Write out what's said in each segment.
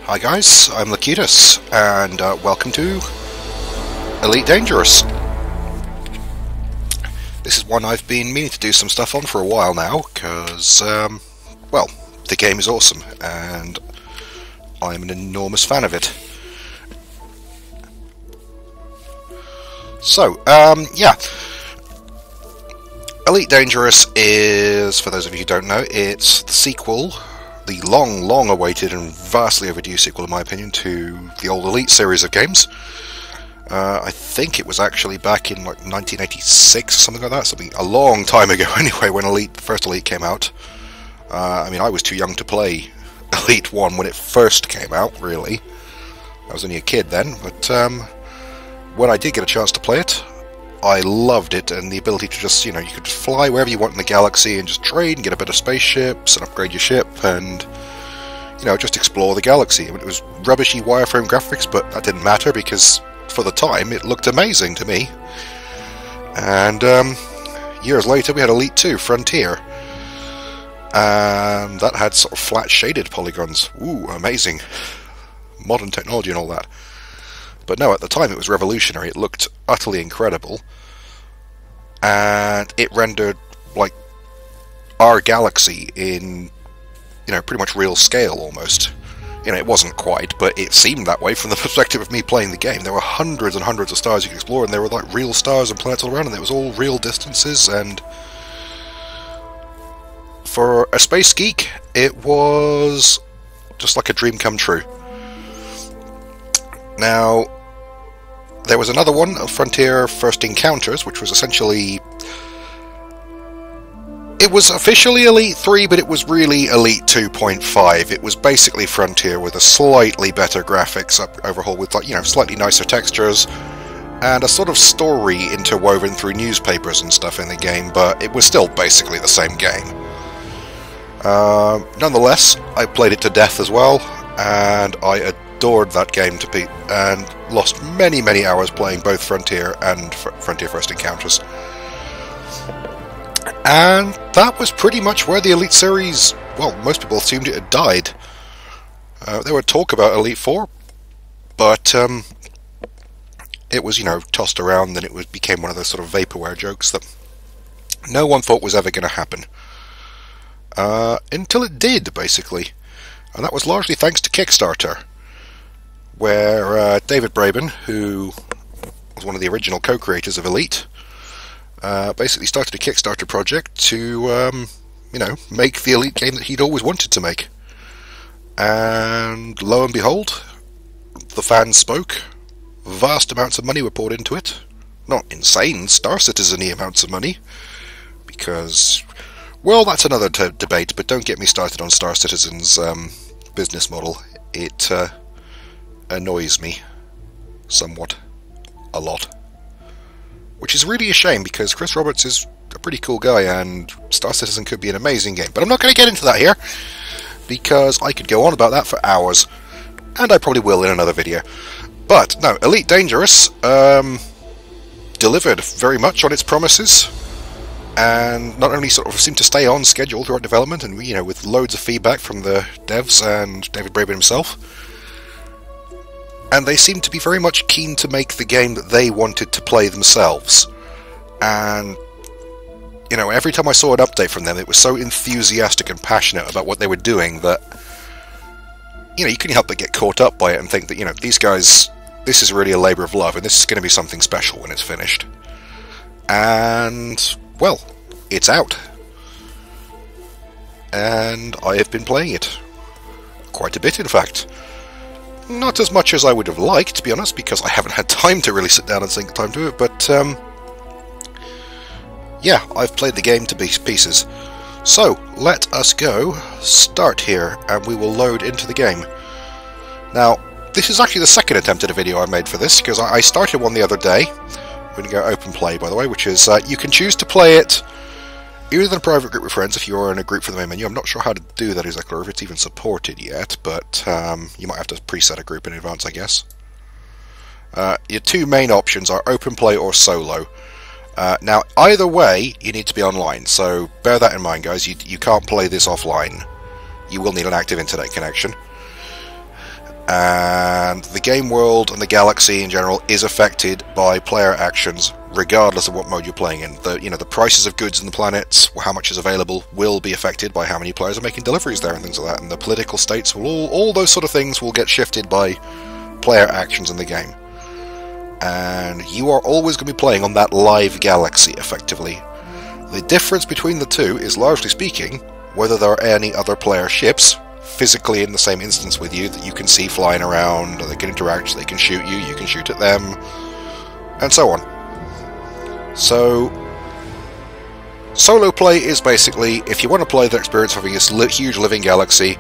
Hi guys, I'm Locutus, and welcome to Elite Dangerous. This is one I've been meaning to do some stuff on for a while now, because, well, the game is awesome, and I'm an enormous fan of it. So, yeah. Elite Dangerous is, for those of you who don't know, it's the sequel, the long awaited and vastly overdue sequel in my opinion to the old Elite series of games. I think it was actually back in like 1986 or something like that, something a long time ago anyway, when the first Elite came out. I mean, I was too young to play Elite 1 when it first came out, really. I was only a kid then, but when I did get a chance to play it, I loved it, and the ability to just, you know, you could just fly wherever you want in the galaxy and just trade and get a bit of spaceships and upgrade your ship and, you know, just explore the galaxy. I mean, it was rubbishy wireframe graphics, but that didn't matter because for the time it looked amazing to me. And years later we had Elite 2, Frontier, and that had sort of flat shaded polygons. Ooh, amazing. Modern technology and all that. But no, at the time it was revolutionary. It looked utterly incredible, and it rendered like our galaxy in, you know, pretty much real scale almost. You know, it wasn't quite, but it seemed that way from the perspective of me playing the game. There were hundreds and hundreds of stars you could explore, and there were like real stars and planets all around, and it was all real distances. And for a space geek, it was just like a dream come true. Now, there was another one, Frontier First Encounters, which was essentially... It was officially Elite 3, but it was really Elite 2.5. It was basically Frontier with a slightly better graphics overhaul, with, like, you know, slightly nicer textures, and a sort of story interwoven through newspapers and stuff in the game, but it was still basically the same game. Nonetheless, I played it to death as well, and I adored that game to beat, and lost many hours playing both Frontier and Frontier First Encounters. And that was pretty much where the Elite series, well, most people assumed it had died. There were talk about Elite 4, but it was, you know, tossed around, and it became one of those sort of vaporware jokes that no one thought was ever going to happen. Until it did, basically. And that was largely thanks to Kickstarter, where David Braben, who was one of the original co-creators of Elite, basically started a Kickstarter project to, you know, make the Elite game that he'd always wanted to make. And lo and behold, the fans spoke. Vast amounts of money were poured into it. Not insane Star Citizen-y amounts of money, because, well, that's another debate, but don't get me started on Star Citizen's business model. It annoys me somewhat, a lot, which is really a shame, because Chris Roberts is a pretty cool guy and Star Citizen could be an amazing game. But I'm not going to get into that here, because I could go on about that for hours, and I probably will in another video. But no, Elite Dangerous delivered very much on its promises, and not only sort of seemed to stay on schedule throughout development, and, you know, with loads of feedback from the devs and David Braben himself. And they seemed to be very much keen to make the game that they wanted to play themselves. And, you know, every time I saw an update from them, it was so enthusiastic and passionate about what they were doing that, you know, you couldn't help but get caught up by it and think that, you know, these guys, this is really a labour of love, and this is going to be something special when it's finished. And, well, it's out. And I have been playing it. Quite a bit, in fact. Not as much as I would have liked, to be honest, because I haven't had time to really sit down and sink time to it, but, yeah, I've played the game to pieces. So, let us go start here, and we will load into the game. Now, this is actually the second attempt at a video I made for this, because I started one the other day. I'm going to go open play, by the way, which is, you can choose to play it either in a private group with friends if you're in a group for the main menu. I'm not sure how to do that exactly, or if it's even supported yet, but you might have to preset a group in advance, I guess. Your two main options are open play or solo. Now, either way, you need to be online, so bear that in mind, guys. You can't play this offline. You will need an active internet connection. And the game world and the galaxy in general is affected by player actions, regardless of what mode you're playing in. The prices of goods in the planets, how much is available, will be affected by how many players are making deliveries there and things like that. And the political states will all those sort of things will get shifted by player actions in the game. And you are always going to be playing on that live galaxy, effectively. The difference between the two is, largely speaking, whether there are any other player ships physically in the same instance with you that you can see flying around, or they can interact, they can shoot you, you can shoot at them, and so on. So, solo play is basically, if you want to play the experience of having this huge living galaxy,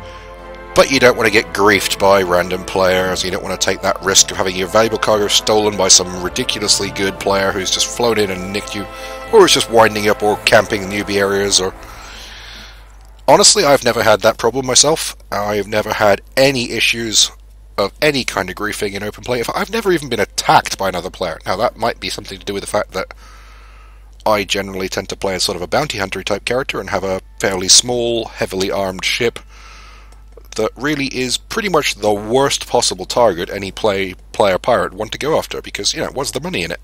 but you don't want to get griefed by random players, you don't want to take that risk of having your valuable cargo stolen by some ridiculously good player who's just flown in and nicked you, or is just winding up or camping in newbie areas, or... Honestly, I've never had that problem myself. I've never had any issues of any kind of griefing in open play. I've never even been attacked by another player. Now, that might be something to do with the fact that I generally tend to play as sort of a bounty hunter type character and have a fairly small, heavily armed ship that really is pretty much the worst possible target any player pirate want to go after, because, what's the money in it?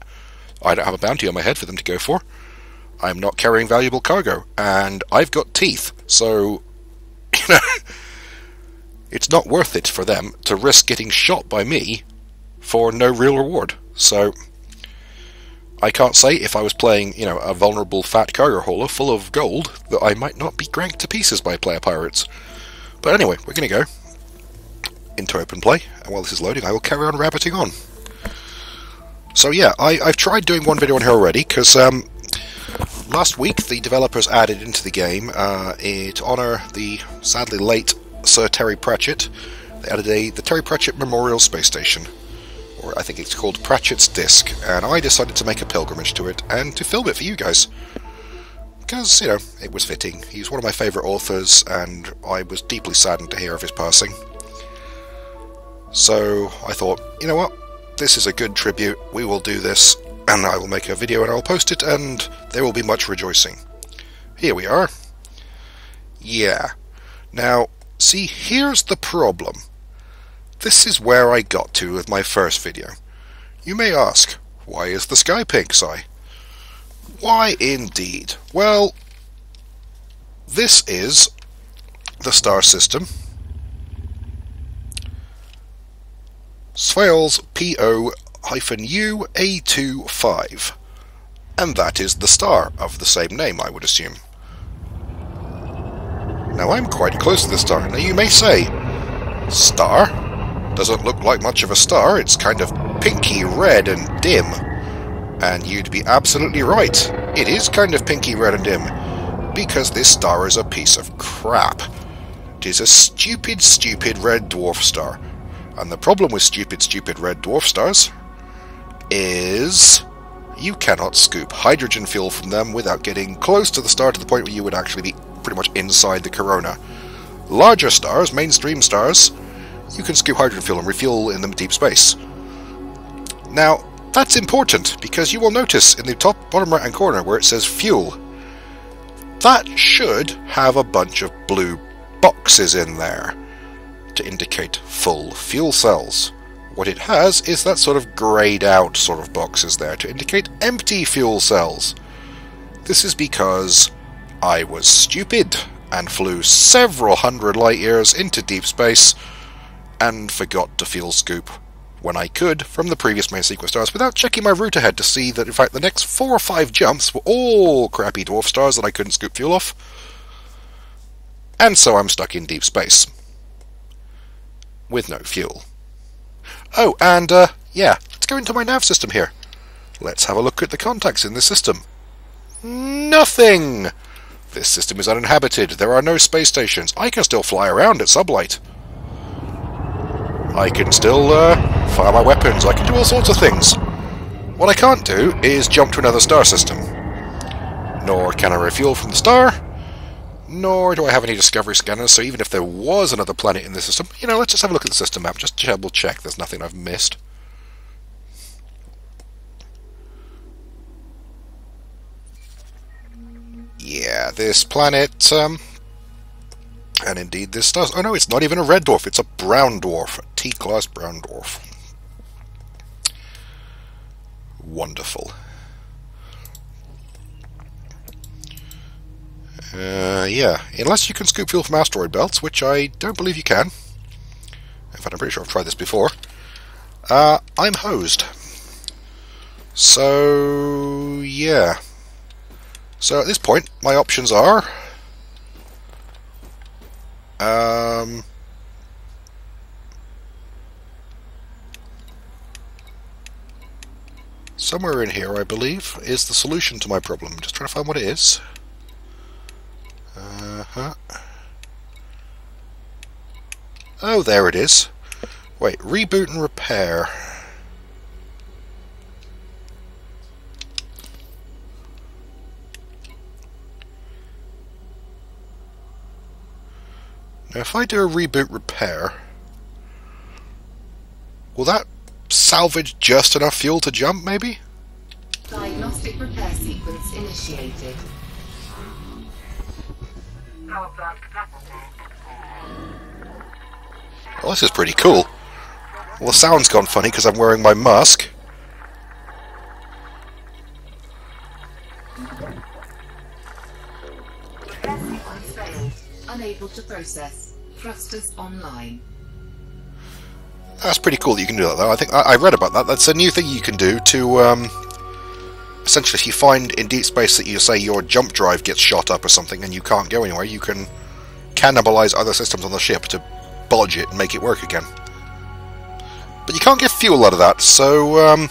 I don't have a bounty on my head for them to go for. I'm not carrying valuable cargo, and I've got teeth, so, it's not worth it for them to risk getting shot by me for no real reward. So, I can't say if I was playing, a vulnerable fat cargo hauler full of gold, that I might not be granked to pieces by player pirates. But anyway, we're going to go into open play, and while this is loading, I will carry on rabbiting on. So yeah, I've tried doing one video on here already, because, last week, the developers added into the game, to honour the sadly late Sir Terry Pratchett, they added the Terry Pratchett Memorial Space Station, or I think it's called Pratchett's Disk, and I decided to make a pilgrimage to it, and to film it for you guys. Because, it was fitting. He's one of my favourite authors, and I was deeply saddened to hear of his passing. So, I thought, you know what, this is a good tribute, we will do this, and I will make a video and I'll post it, and there will be much rejoicing. Here we are. Yeah. Now, see, here's the problem. This is where I got to with my first video. You may ask, why is the sky pink, Si? Why indeed? Well, this is the star system. Sveals PO-U-A25, and that is the star of the same name, I would assume. Now, I'm quite close to the star. Now, you may say, star? Doesn't look like much of a star, it's kind of pinky red and dim. And you'd be absolutely right, it is kind of pinky red and dim, because this star is a piece of crap. It is a stupid, stupid red dwarf star. And the problem with stupid red dwarf stars is you cannot scoop hydrogen fuel from them without getting close to the star to the point where you would actually be pretty much inside the corona. Larger stars, mainstream stars, you can scoop hydrogen fuel and refuel in them deep space. Now, that's important because you will notice in the top bottom right hand corner where it says fuel, that should have a bunch of blue boxes in there to indicate full fuel cells. What it has is that sort of greyed out sort of boxes there to indicate empty fuel cells. This is because I was stupid and flew several hundred light years into deep space and forgot to fuel scoop when I could from the previous main sequence stars without checking my route ahead to see that in fact the next 4 or 5 jumps were all crappy dwarf stars that I couldn't scoop fuel off. And so I'm stuck in deep space with no fuel. Oh, and yeah, let's go into my nav system here. Let's have a look at the contacts in this system. Nothing! This system is uninhabited. There are no space stations. I can still fly around at sublight. I can still fire my weapons. I can do all sorts of things. What I can't do is jump to another star system. Nor can I refuel from the star. Nor do I have any discovery scanners, so even if there was another planet in the system, let's just have a look at the system map, just to double check there's nothing I've missed. Yeah, this planet, And indeed this does. Oh no, it's not even a red dwarf, it's a brown dwarf. A T-class brown dwarf. Wonderful. Yeah, unless you can scoop fuel from asteroid belts, which I don't believe you can. In fact, I'm pretty sure I've tried this before. I'm hosed. So, yeah. So at this point, my options are... somewhere in here, I believe, is the solution to my problem. I'm just trying to find what it is. Oh, there it is. Wait, reboot and repair. Now, if I do a reboot repair, will that salvage just enough fuel to jump, maybe? Diagnostic repair sequence initiated. Power plant capacity. Well, this is pretty cool. Well, the sound's gone funny because I'm wearing my mask. Repair sequence failed. Unable to process. Thrusters online. That's pretty cool that you can do that, though. I think I read about that. That's a new thing you can do to, essentially, if you find in deep space that you say your jump drive gets shot up or something and you can't go anywhere, you can cannibalize other systems on the ship to bodge it and make it work again. But you can't get fuel out of that, so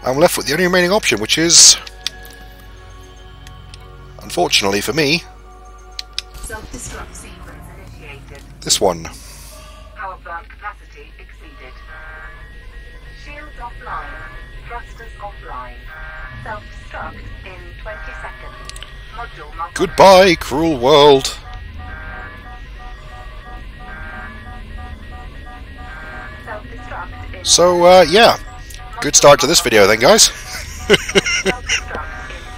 I'm left with the only remaining option, which is, unfortunately for me, self-destruct sequence initiated. this one. Power plant capacity exceeded. Shields offline. Thrusters offline. Self-destruct in 20 seconds. Module malfunction. Goodbye, cruel world. Self-destruct in So, yeah. Good start to this video then, guys. self-destruct in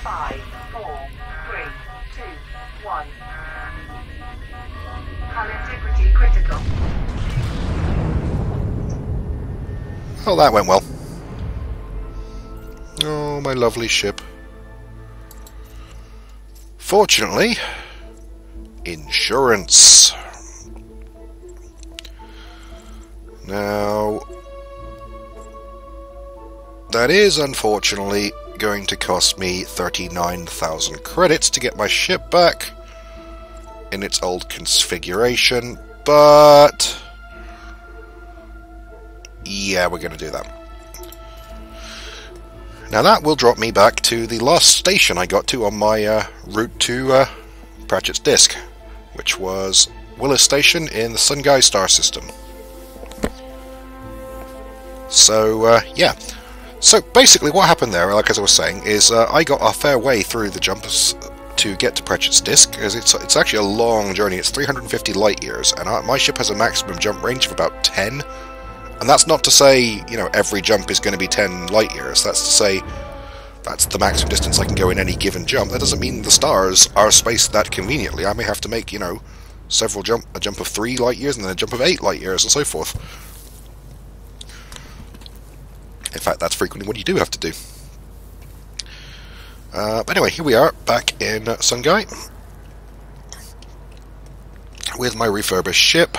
5, 4, 3, 2, 1. Hull integrity critical. Oh, that went well. Oh, my lovely ship. Fortunately, insurance. Now, that is unfortunately going to cost me 39,000 credits to get my ship back in its old configuration, but yeah, we're going to do that. Now that will drop me back to the last station I got to on my route to Pratchett's disk, which was Willis Station in the Sungai star system. So, yeah. So, basically what happened there, like as I was saying, is I got a fair way through the jumps to get to Pratchett's disk, because it's actually a long journey. It's 350 light years, and my ship has a maximum jump range of about 10. And that's not to say, you know, every jump is going to be 10 light years. That's to say, that's the maximum distance I can go in any given jump. That doesn't mean the stars are spaced that conveniently. I may have to make, you know, a jump of 3 light years and then a jump of 8 light years and so forth. In fact, that's frequently what you do have to do. But anyway, here we are, back in Sungai, with my refurbished ship.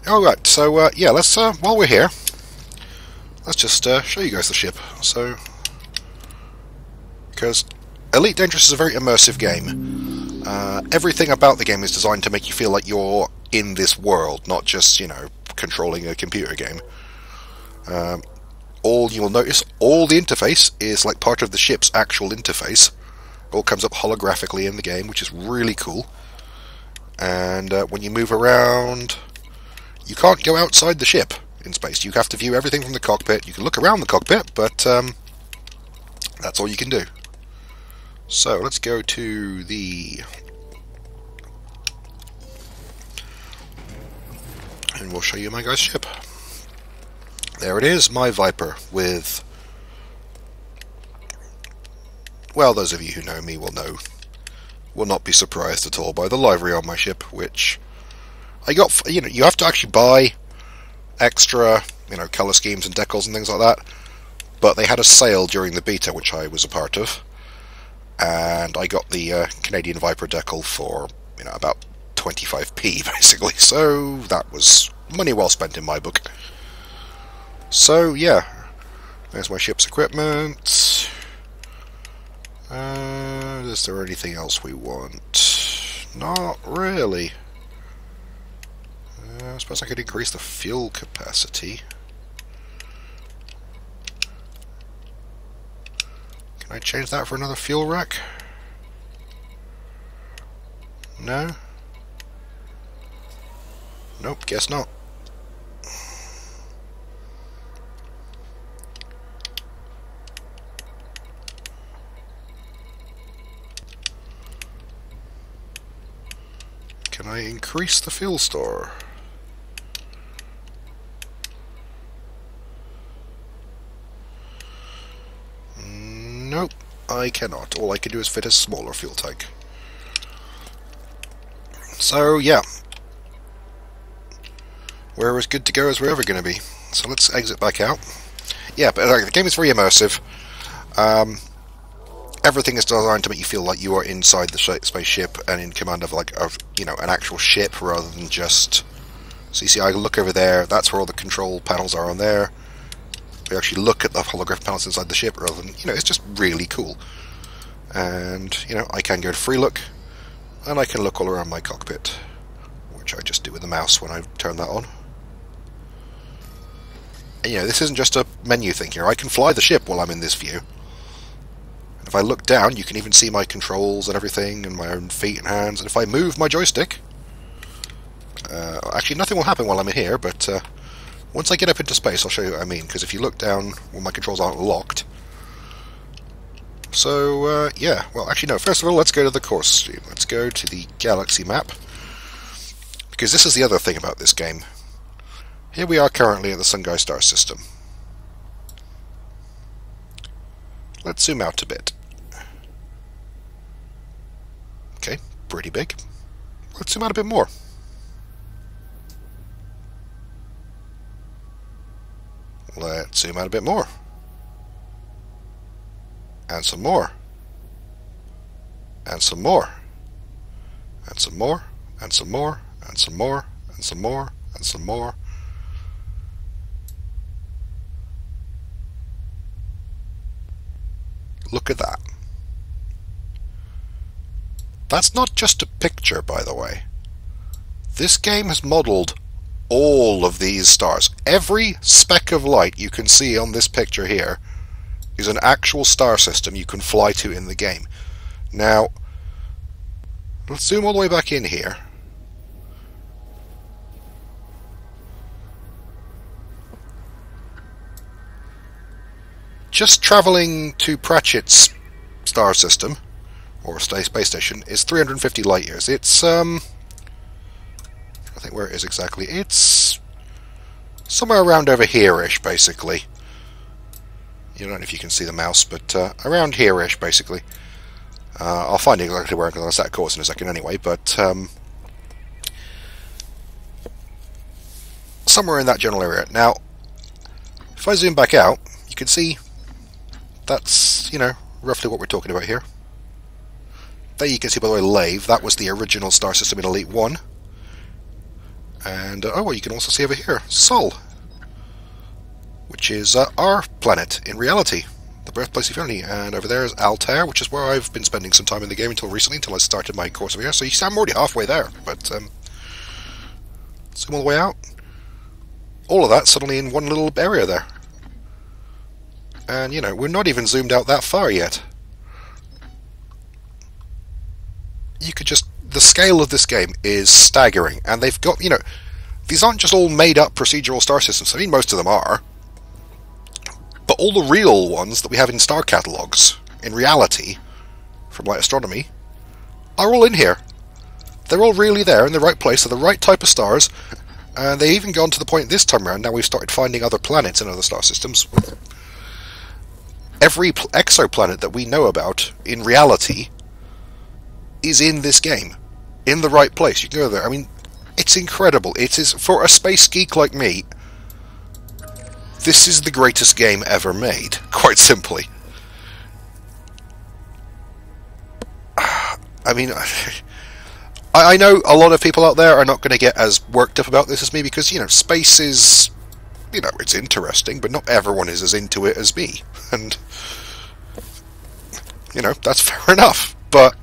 Alright, so yeah, let's, while we're here, let's just show you guys the ship. So, because Elite Dangerous is a very immersive game. Everything about the game is designed to make you feel like you're in this world, not just, you know, controlling a computer game. All you'll notice, all the interface is like part of the ship's actual interface. It all comes up holographically in the game, which is really cool. And when you move around, you can't go outside the ship in space. You have to view everything from the cockpit. You can look around the cockpit, but that's all you can do. So let's go to the... and we'll show you my guy's ship. There it is, my Viper, with... well, those of you who know me will know will not be surprised at all by the livery on my ship, which I got. You have to actually buy extra, colour schemes and decals and things like that. But they had a sale during the beta, which I was a part of, and I got the Canadian Viper decal for about 25p basically. So that was money well spent in my book. So yeah, there's my ship's equipment. Is there anything else we want? Not really. I suppose I could increase the fuel capacity. Can I change that for another fuel rack? No? Nope, guess not. Can I increase the fuel store? Nope, I cannot. All I can do is fit a smaller fuel tank. So, yeah. We're as good to go as we're ever going to be. So let's exit back out. Yeah, but the game is very immersive. Everything is designed to make you feel like you are inside the spaceship and in command of an actual ship rather than just... So you see, I look over there, that's where all the control panels are on there. We actually look at the holographic panels inside the ship rather than, it's just really cool. And, I can go to free look, and I can look all around my cockpit, which I just do with the mouse when I turn that on. And, this isn't just a menu thing here. I can fly the ship while I'm in this view. And if I look down, you can even see my controls and everything, and my own feet and hands. And if I move my joystick... actually, nothing will happen while I'm in here, but once I get up into space, I'll show you what I mean. Because if you look down, my controls aren't locked. So, yeah. Well, actually, no. First of all, let's go to the course stream. Let's go to the galaxy map. Because this is the other thing about this game. Here we are currently at the Sungai star system. Let's zoom out a bit. Okay, pretty big. Let's zoom out a bit more. Let's zoom out a bit more. And some more. And some more. And some more. And some more. And some more. And some more. And some more. Look at that. That's not just a picture, by the way. This game has modelled all of these stars. Every speck of light you can see on this picture here is an actual star system you can fly to in the game. Now, let's zoom all the way back in here. Just travelling to Pratchett's star system, or space station, is 350 light years. It's, I think where it is exactly. It's somewhere around over here-ish, basically. You don't know if you can see the mouse, but around here-ish, basically. I'll find exactly where I'm going to set course in a second anyway, but somewhere in that general area. Now, if I zoom back out, you can see that's, roughly what we're talking about here. There you can see, by the way, Lave. That was the original star system in Elite 1. And, you can also see over here, Sol, which is our planet in reality, the birthplace of humanity. And over there is Altair, which is where I've been spending some time in the game until recently, until I started my course over here. So you see, I'm already halfway there, but zoom all the way out. All of that suddenly in one little area there. And, we're not even zoomed out that far yet. You could just... The scale of this game is staggering. And they've got, these aren't just all made-up procedural star systems. I mean, most of them are. But all the real ones that we have in star catalogues, in reality, from Light Astronomy, are all in here. They're all really there in the right place, they're the right type of stars. And they've even gone to the point this time around, now we've started finding other planets in other star systems. Every exoplanet that we know about, in reality, is in this game. In the right place. You can go there. I mean, it's incredible. It is, for a space geek like me, this is the greatest game ever made, quite simply. I mean, I know a lot of people out there are not going to get as worked up about this as me, because, you know, space is, you know, it's interesting, but not everyone is as into it as me. And, you know, that's fair enough. But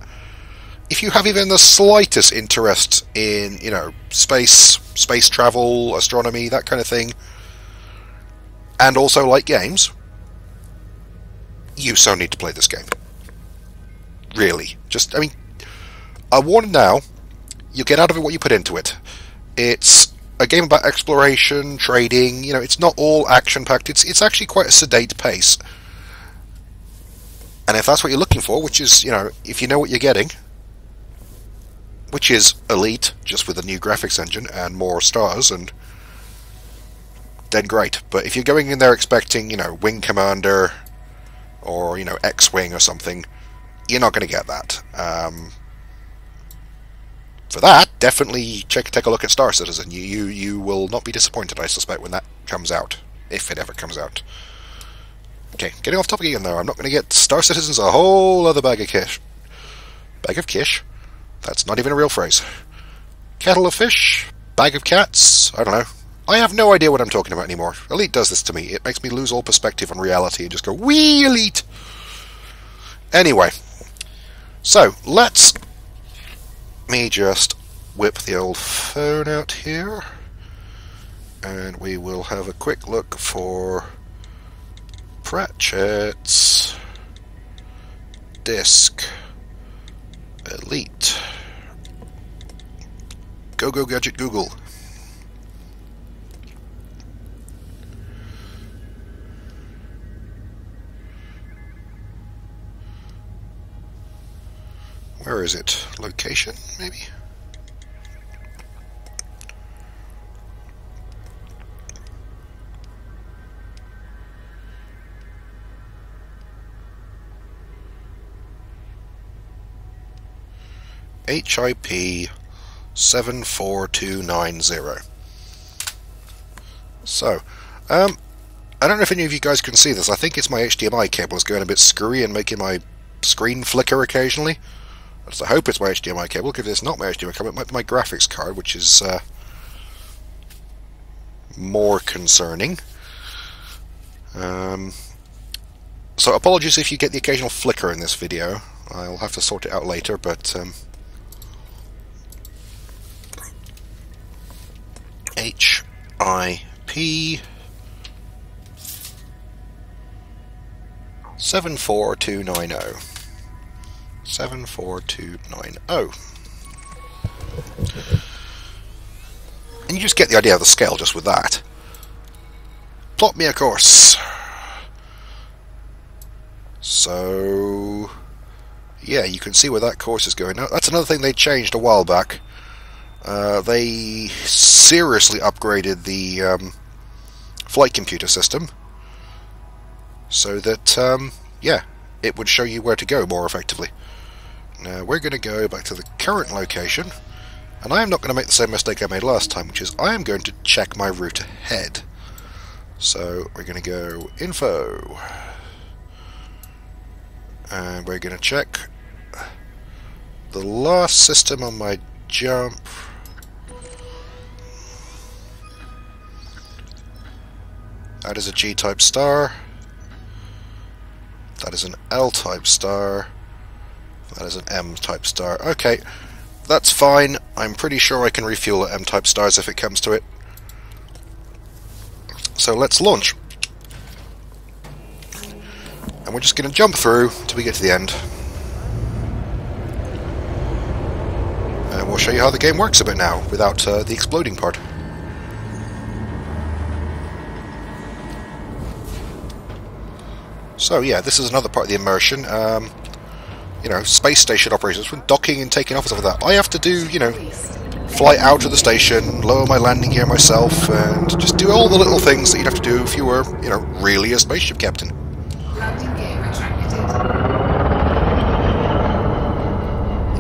if you have even the slightest interest in, you know, space travel, astronomy, that kind of thing, and also like games, you so need to play this game. Really. Just, I mean, I warn now, you get out of it what you put into it. It's a game about exploration, trading, you know, it's not all action-packed, it's actually quite a sedate pace. And if that's what you're looking for, which is, you know, if you know what you're getting, which is Elite, just with a new graphics engine and more stars, and then great. But if you're going in there expecting, you know, Wing Commander, or, you know, X-Wing or something, you're not going to get that. For that, definitely take a look at Star Citizen. You will not be disappointed, I suspect, when that comes out, if it ever comes out. Okay, getting off topic again there. I'm not going to get Star Citizen's a whole other bag of kish. Bag of kish? That's not even a real phrase. Kettle of fish? Bag of cats? I don't know. I have no idea what I'm talking about anymore. Elite does this to me. It makes me lose all perspective on reality and just go, wee, Elite! Anyway, so let me just whip the old phone out here, and we will have a quick look for Pratchett's Disc Elite. Go Gadget Google. Where is it? Location, maybe? HIP 74290. So, I don't know if any of you guys can see this. I think it's my HDMI cable is going a bit screwy and making my screen flicker occasionally. I hope it's my HDMI cable, because if it's not my HDMI cable, it might be my graphics card, which is more concerning. So apologies if you get the occasional flicker in this video. I'll have to sort it out later, but HIP 74290. 74290. And you just get the idea of the scale just with that. Plot me a course. So, yeah, you can see where that course is going. Now, that's another thing they changed a while back. They seriously upgraded the flight computer system so that, yeah, it would show you where to go more effectively. Now we're going to go back to the current location, and I am not going to make the same mistake I made last time, which is I am going to check my route ahead. So we're going to go Info, and we're going to check the last system on my jump. That is a G-type star. That is an L-type star. That is an M-type star. Okay, that's fine. I'm pretty sure I can refuel at M-type stars if it comes to it. So let's launch. And we're just going to jump through till we get to the end. And we'll show you how the game works a bit now, without the exploding part. So yeah, this is another part of the immersion. You know, space station operations, when docking and taking off and stuff like that. I have to do, you know, fly out of the station, lower my landing gear myself, and just do all the little things that you'd have to do if you were, you know, really a spaceship captain. Landing gear retracted.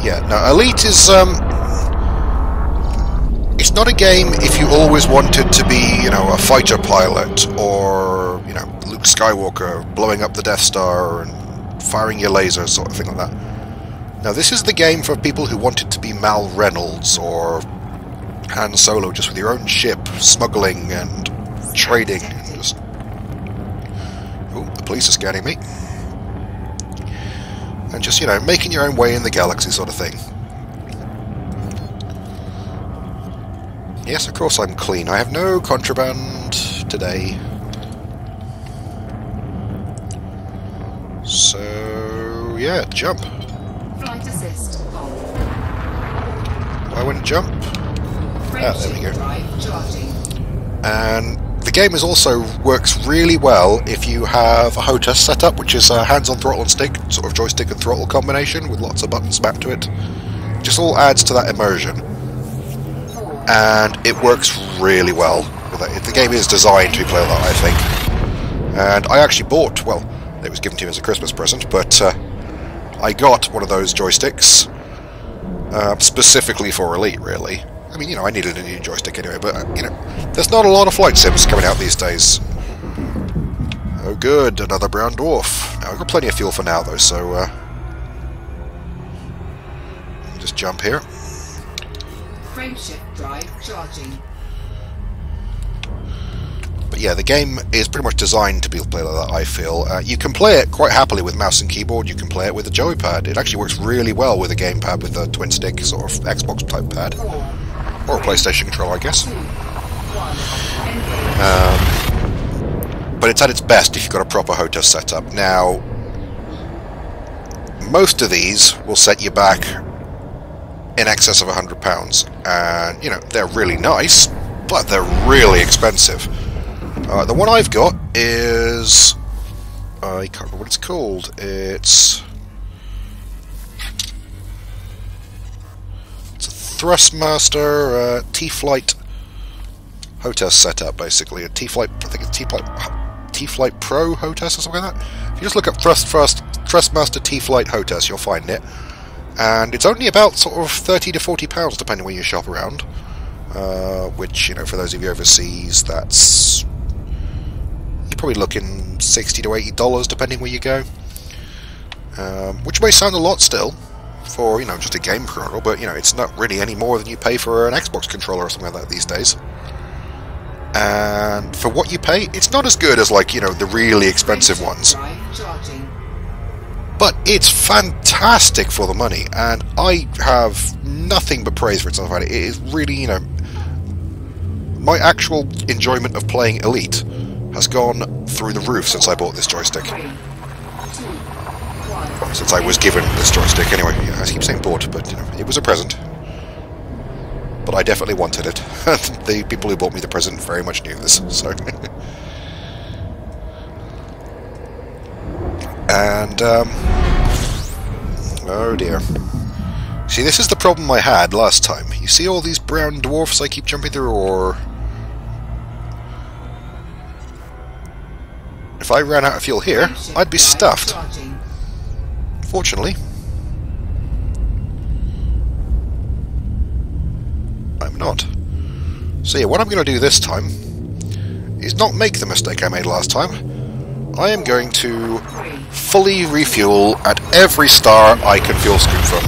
Yeah, no, Elite is, it's not a game if you always wanted to be, you know, a fighter pilot, or, you know, Luke Skywalker blowing up the Death Star and firing your lasers, sort of thing like that. Now, this is the game for people who wanted to be Mal Reynolds, or Han Solo, just with your own ship, smuggling and trading, and just... Oh, the police are scanning me. And just, you know, making your own way in the galaxy, sort of thing. Yes, of course I'm clean. I have no contraband today. So, yeah, jump. Flight assist on. I wouldn't jump. Ah, there we go. Drive charging. And the game also works really well if you have a HOTAS setup, which is a hands-on throttle and stick, sort of joystick and throttle combination with lots of buttons mapped to it. Just all adds to that immersion. And it works really well. The game is designed to play that, I think. And I actually bought, well, it was given to me as a Christmas present, but I got one of those joysticks specifically for Elite, really. I mean, you know, I needed a new joystick anyway, but, you know, there's not a lot of flight sims coming out these days. Oh good, another brown dwarf. Now, I've got plenty of fuel for now, though, so just jump here. Frameshift drive charging. But yeah, the game is pretty much designed to be played like that, I feel. You can play it quite happily with mouse and keyboard, you can play it with a joypad. It actually works really well with a gamepad, with a twin stick sort of Xbox type pad. Or a PlayStation controller, I guess. But it's at its best if you've got a proper HOTAS setup. Now, most of these will set you back in excess of £100, and, you know, they're really nice, but they're really expensive. The one I've got is... I can't remember what it's called. It's a Thrustmaster T-Flight HOTAS setup, basically. A T-Flight, I think it's T-Flight Pro HOTAS or something like that. If you just look up Thrustmaster T-Flight HOTAS, you'll find it. And it's only about sort of £30 to £40, depending where you shop around. Which, you know, for those of you overseas, that's... you're probably looking $60 to $80, depending where you go. Which may sound a lot still, for, you know, just a game controller, but, you know, it's not really any more than you pay for an Xbox controller or something like that these days. And for what you pay, it's not as good as, like, you know, the really expensive ones. But it's fantastic for the money, and I have nothing but praise for it. It is really, you know, my actual enjoyment of playing Elite has gone through the roof since I bought this joystick. Since I was given this joystick, anyway. I keep saying bought, but, you know, it was a present. But I definitely wanted it. The people who bought me the present very much knew this, so... And, oh dear. See, this is the problem I had last time. You see all these brown dwarfs I keep jumping through, or... if I ran out of fuel here, I'd be stuffed. Fortunately, I'm not. So yeah, what I'm going to do this time is not make the mistake I made last time. I am going to fully refuel at every star I can fuel scoop from.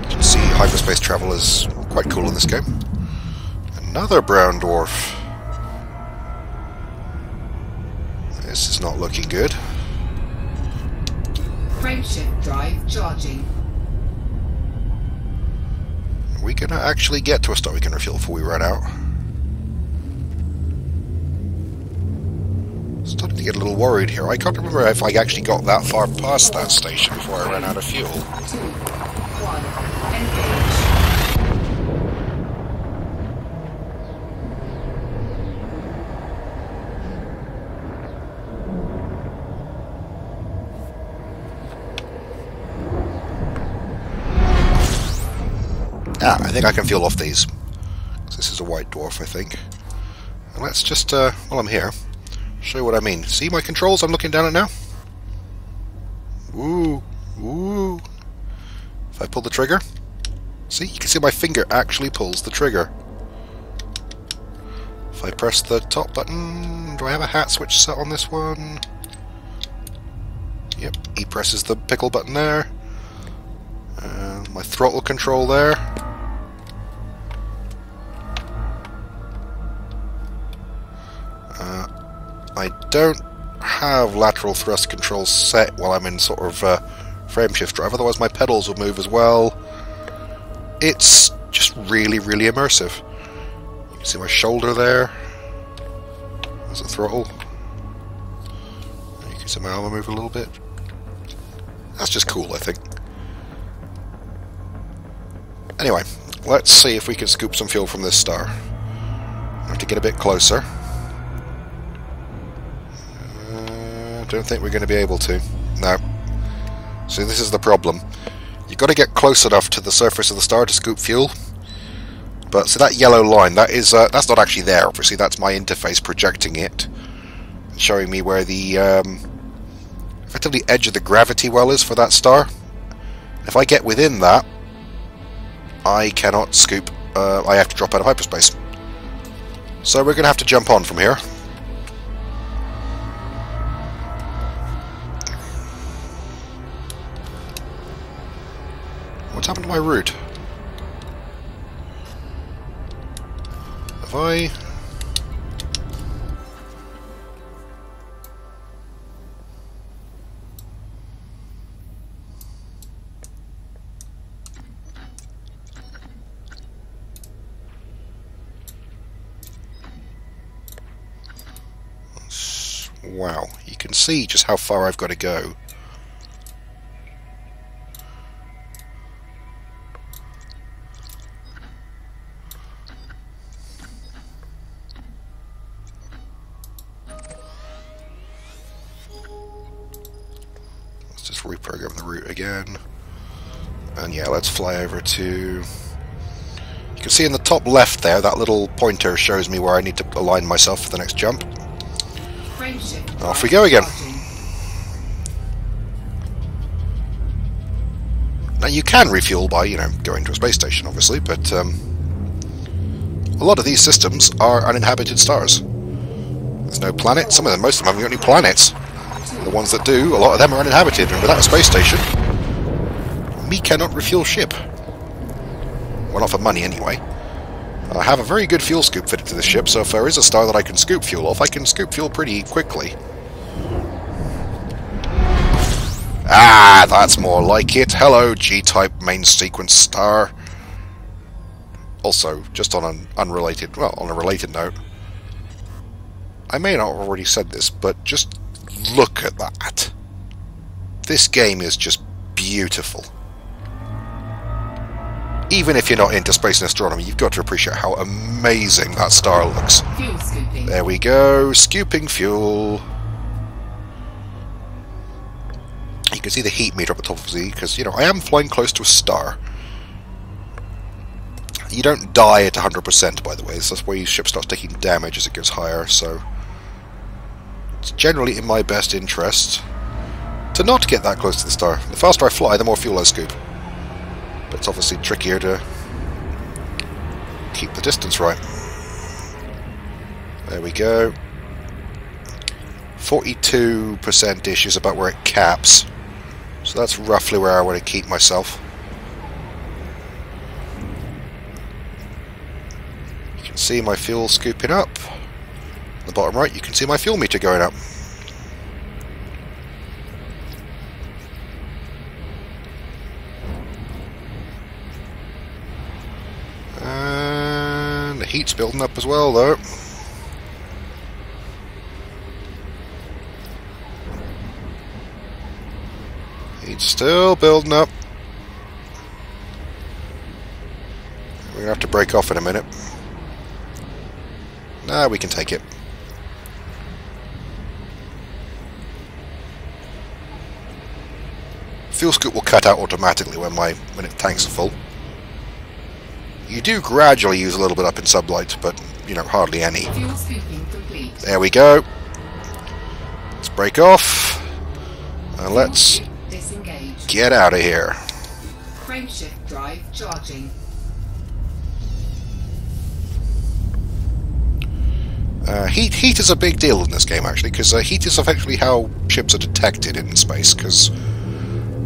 You can see hyperspace travel is quite cool in this game. Another brown dwarf. This is not looking good. Frameshift drive charging. Are we gonna actually get to a star we can refuel before we run out? Starting to get a little worried here. I can't remember if I actually got that far past that station before I ran out of fuel. 2, 1, engage. Ah, I think I can fuel off these. this is a white dwarf, I think. And let's just, while I'm here, show you what I mean. See my controls I'm looking down at now? Ooh, ooh. If I pull the trigger, see, you can see my finger actually pulls the trigger. If I press the top button, do I have a hat switch set on this one? Yep, he presses the pickle button there. My throttle control there. I don't have lateral thrust control set while I'm in sort of frame shift drive, otherwise my pedals would move as well. It's just really, really immersive. You can see my shoulder there. There's the throttle. You can see my armor move a little bit. That's just cool, I think. Anyway, let's see if we can scoop some fuel from this star. I have to get a bit closer. Don't think we're going to be able to. No. See, this is the problem. You've got to get close enough to the surface of the star to scoop fuel. But see that yellow line, that is that's not actually there. Obviously, that's my interface projecting it, showing me where the effectively edge of the gravity well is for that star. If I get within that, I cannot scoop. I have to drop out of hyperspace. So we're going to have to jump on from here. What's happened to my route? Have I... Wow, you can see just how far I've got to go. Let's just reprogram the route again. And yeah, let's fly over to... You can see in the top left there, that little pointer shows me where I need to align myself for the next jump. Off we go again. Now you can refuel by, you know, going to a space station, obviously, but a lot of these systems are uninhabited stars. There's no planet. Some of them, most of them haven't got any planets. The ones that do, a lot of them are uninhabited, and without a space station, we cannot refuel ship. Well, not for money, anyway. I have a very good fuel scoop fitted to the ship, so if there is a star that I can scoop fuel off, I can scoop fuel pretty quickly. Ah, that's more like it. Hello, G-type main sequence star. Also, just on an unrelated, well, on a related note, I may not have already said this, but just look at that. This game is just beautiful. Even if you're not into space and astronomy, you've got to appreciate how amazing that star looks. Fuel scooping. There we go, scooping fuel. You can see the heat meter up at the top of Z, because, you know, I am flying close to a star. You don't die at 100%, by the way. That's where your ship starts taking damage as it goes higher, so... It's generally in my best interest to not get that close to the star. The faster I fly, the more fuel I scoop. But it's obviously trickier to keep the distance right. There we go. 42%-ish is about where it caps. So that's roughly where I want to keep myself. You can see my fuel scooping up. On the bottom right, you can see my fuel meter going up. And the heat's building up as well, though. Heat's still building up. We're going to have to break off in a minute. Nah, we can take it. Fuel scoop will cut out automatically when its tanks are full. You do gradually use a little bit up in sublight, but, you know, hardly any. Fuel scooping complete. There we go. Let's break off. And let's Disengage. get out of here. Frameshift drive charging. Heat is a big deal in this game, actually, because heat is effectively how ships are detected in space, because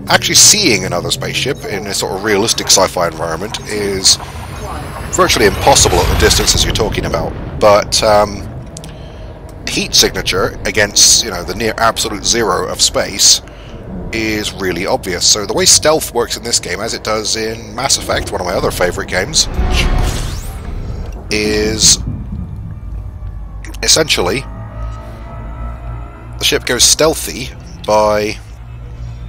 actually seeing another spaceship in a sort of realistic sci-fi environment is virtually impossible at the distances you're talking about. But heat signature against, you know, the near absolute zero of space is really obvious. So the way stealth works in this game, as it does in Mass Effect, one of my other favourite games, is essentially the ship goes stealthy by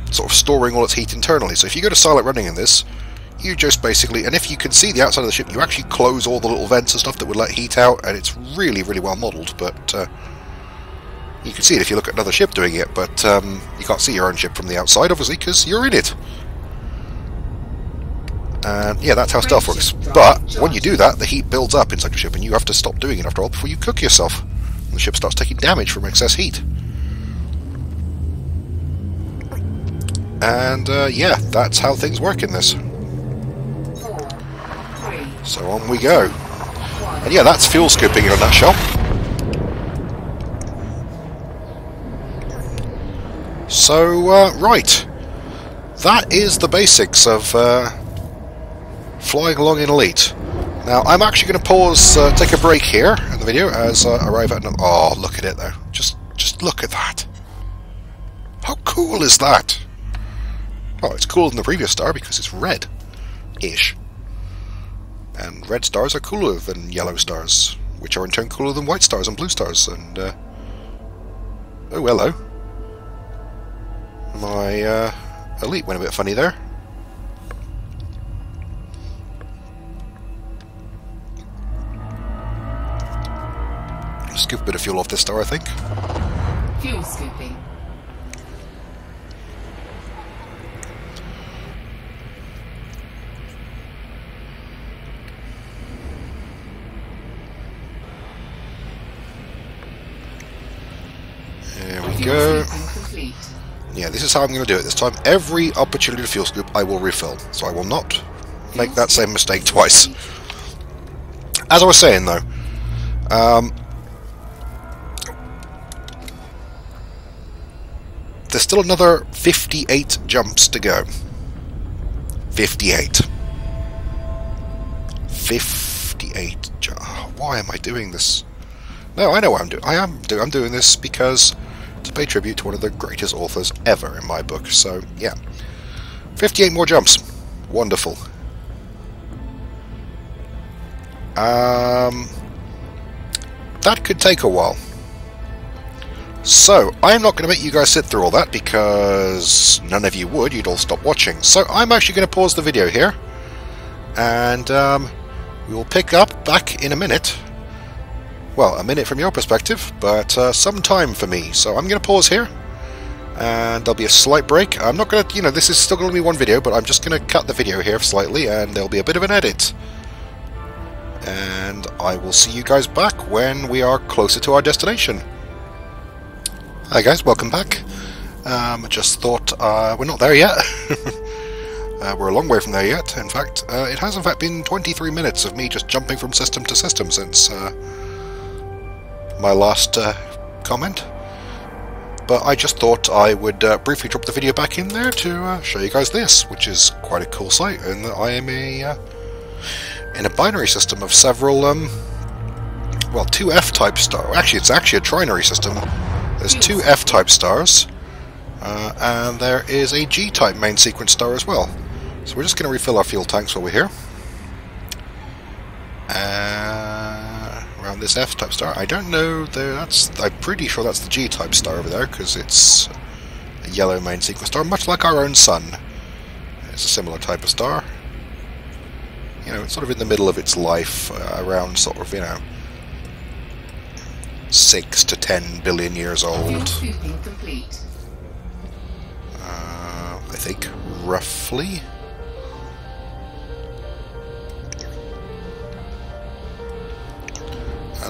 sort of storing all its heat internally. So if you go to silent running in this, you just basically, and if you can see the outside of the ship, you actually close all the little vents and stuff that would let heat out, and it's really, really well modelled. But you can see it if you look at another ship doing it, but you can't see your own ship from the outside, obviously, because you're in it. And yeah, that's how stealth works. But when you do that, the heat builds up inside your ship, and you have to stop doing it after all before you cook yourself. And the ship starts taking damage from excess heat. And yeah, that's how things work in this. 4, 3, So on we go. And yeah, that's fuel scooping in a nutshell. So, right. That is the basics of flying along in Elite. Now, I'm actually going to pause, take a break here in the video as I arrive at... Oh, look at it, though. Just look at that. How cool is that? Oh, it's cooler than the previous star because it's red-ish. And red stars are cooler than yellow stars, which are in turn cooler than white stars and blue stars. And, oh, hello. My, Elite went a bit funny there. Scoop a bit of fuel off this star, I think. fuel scooping. There we go. Complete. Yeah, this is how I'm going to do it this time. Every opportunity to fuel scoop, I will refill. So I will not make that same mistake twice. As I was saying, though, there's still another 58 jumps to go. 58. 58 jumps. Why am I doing this? No, I know what I'm doing. I'm doing this because to pay tribute to one of the greatest authors ever in my book. So, yeah. 58 more jumps. Wonderful. That could take a while. So, I'm not going to make you guys sit through all that because none of you would. You'd all stop watching. So, I'm actually going to pause the video here. And we will pick up back in a minute. Well, a minute from your perspective, but some time for me. So I'm going to pause here, and there'll be a slight break. I'm not going to, this is still going to be one video, but I'm just going to cut the video here slightly, and there'll be a bit of an edit. And I will see you guys back when we are closer to our destination. Hi guys, welcome back. I just thought, we're not there yet. We're a long way from there yet. In fact, it has in fact been 23 minutes of me just jumping from system to system since... my last comment, but I just thought I would briefly drop the video back in there to show you guys this, which is quite a cool sight, and I am in a binary system of several, well, 2 F-type stars. Actually, it's actually a trinary system. There's 2 F-type stars, and there is a G-type main sequence star as well. So we're just going to refill our fuel tanks while we're here. Around this F-type star. I don't know, I'm pretty sure that's the G-type star over there, because it's a yellow main sequence star, much like our own sun. It's a similar type of star. It's sort of in the middle of its life, around sort of, 6 to 10 billion years old. I think, roughly.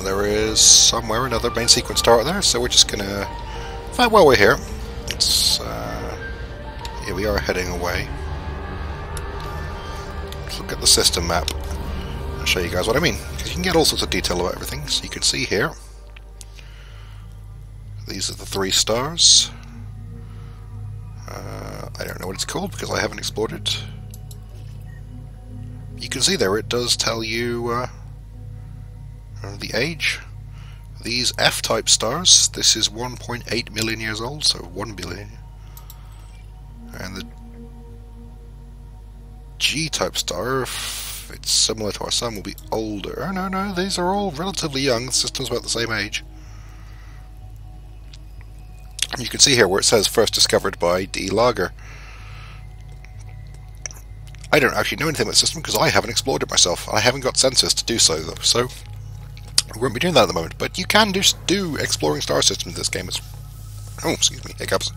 there is somewhere another main sequence star there, so we're just gonna find while we're here. Here we are heading away. Let's look at the system map and show you guys what I mean, because you can get all sorts of detail about everything. So you can see here, these are the 3 stars. I don't know what it's called because I haven't explored it. You can see there it does tell you the age. These F-type stars, this is 1.8 million years old, so 1 billion. And the G-type star, if it's similar to our Sun, will be older. Oh, no, these are all relatively young. The system's about the same age. And you can see here where it says first discovered by D. Lager. I don't actually know anything about the system because I haven't explored it myself. I haven't got sensors to do so, though, so we won't be doing that at the moment. But you can do exploring star systems in this game as hiccups.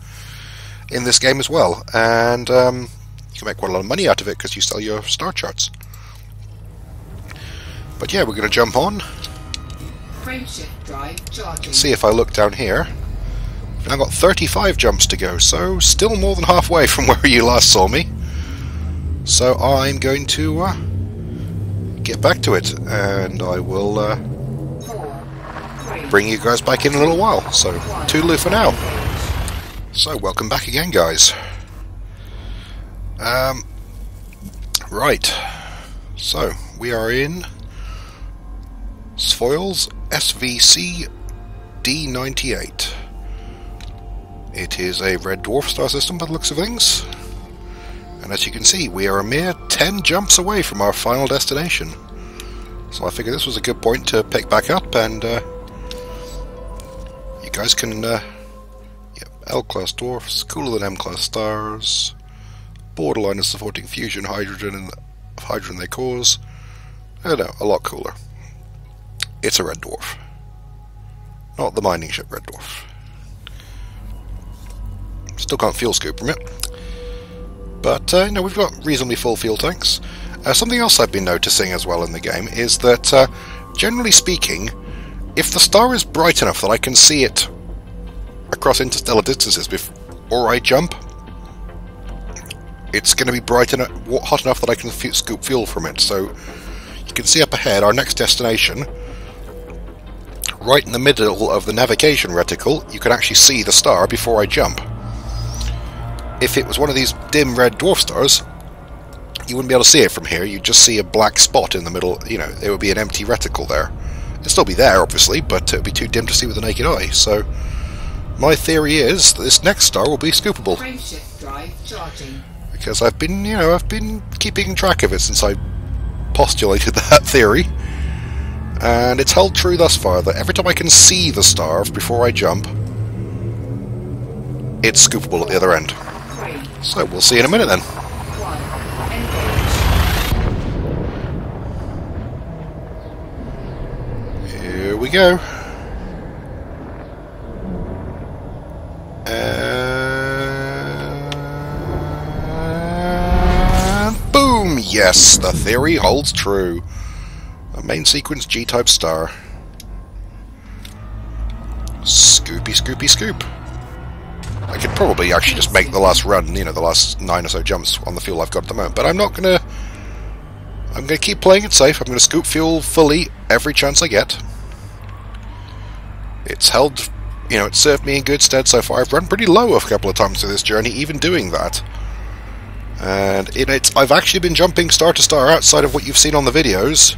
In this game as well, and you can make quite a lot of money out of it because you sell your star charts. But yeah, we're going to jump on. Frameshift drive charging. See if I look down here. I've now got 35 jumps to go, so still more than halfway from where you last saw me. So I'm going to get back to it, and I will bring you guys back in a little while. So, toodaloo for now. So, welcome back again, guys. Right. So, we are in Svoyles SVC D98. It is a red dwarf star system by the looks of things. And as you can see, we are a mere 10 jumps away from our final destination. So I figured this was a good point to pick back up, and you guys can... L-class dwarfs, cooler than M-class stars, borderline of supporting fusion hydrogen they cause. I don't know, a lot cooler. It's a red dwarf. Not the mining ship red dwarf. Still can't fuel scoop from it. But, we've got reasonably full fuel tanks. Something else I've been noticing as well in the game is that, generally speaking, if the star is bright enough that I can see it across interstellar distances before I jump, it's going to be bright enough, hot enough that I can scoop fuel from it. So, you can see up ahead our next destination. Right in the middle of the navigation reticle, you can actually see the star before I jump. If it was one of these dim red dwarf stars, you wouldn't be able to see it from here. You'd just see a black spot in the middle. It would be an empty reticle there. It'd still be there, obviously, but it would be too dim to see with the naked eye. So, my theory is that this next star will be scoopable. Frameshift drive charging. Because I've been keeping track of it since I postulated that theory. And it's held true thus far that every time I can see the star before I jump, it's scoopable at the other end. So we'll see in a minute then. Here we go. And boom! Yes, the theory holds true. A main sequence G-type star. Scoopy, scoopy, scoop. I could probably actually just make the last run, the last 9 or so jumps on the fuel I've got at the moment, but I'm not gonna... I'm gonna keep playing it safe. I'm gonna scoop fuel fully every chance I get. It's held... it's served me in good stead so far. I've run pretty low a couple of times through this journey, even doing that. And I've actually been jumping star to star outside of what you've seen on the videos.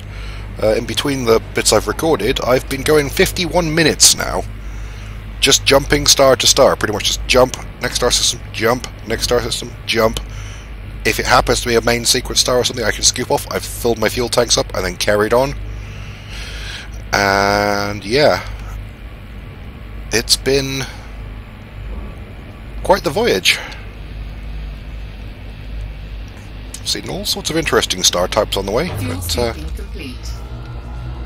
In between the bits I've recorded, I've been going 51 minutes now. Just jumping star to star, pretty much just jump, next star system, jump, next star system, jump. If it happens to be a main sequence star or something I can scoop off, I've filled my fuel tanks up and then carried on. And yeah, it's been quite the voyage. I've seen all sorts of interesting star types on the way, but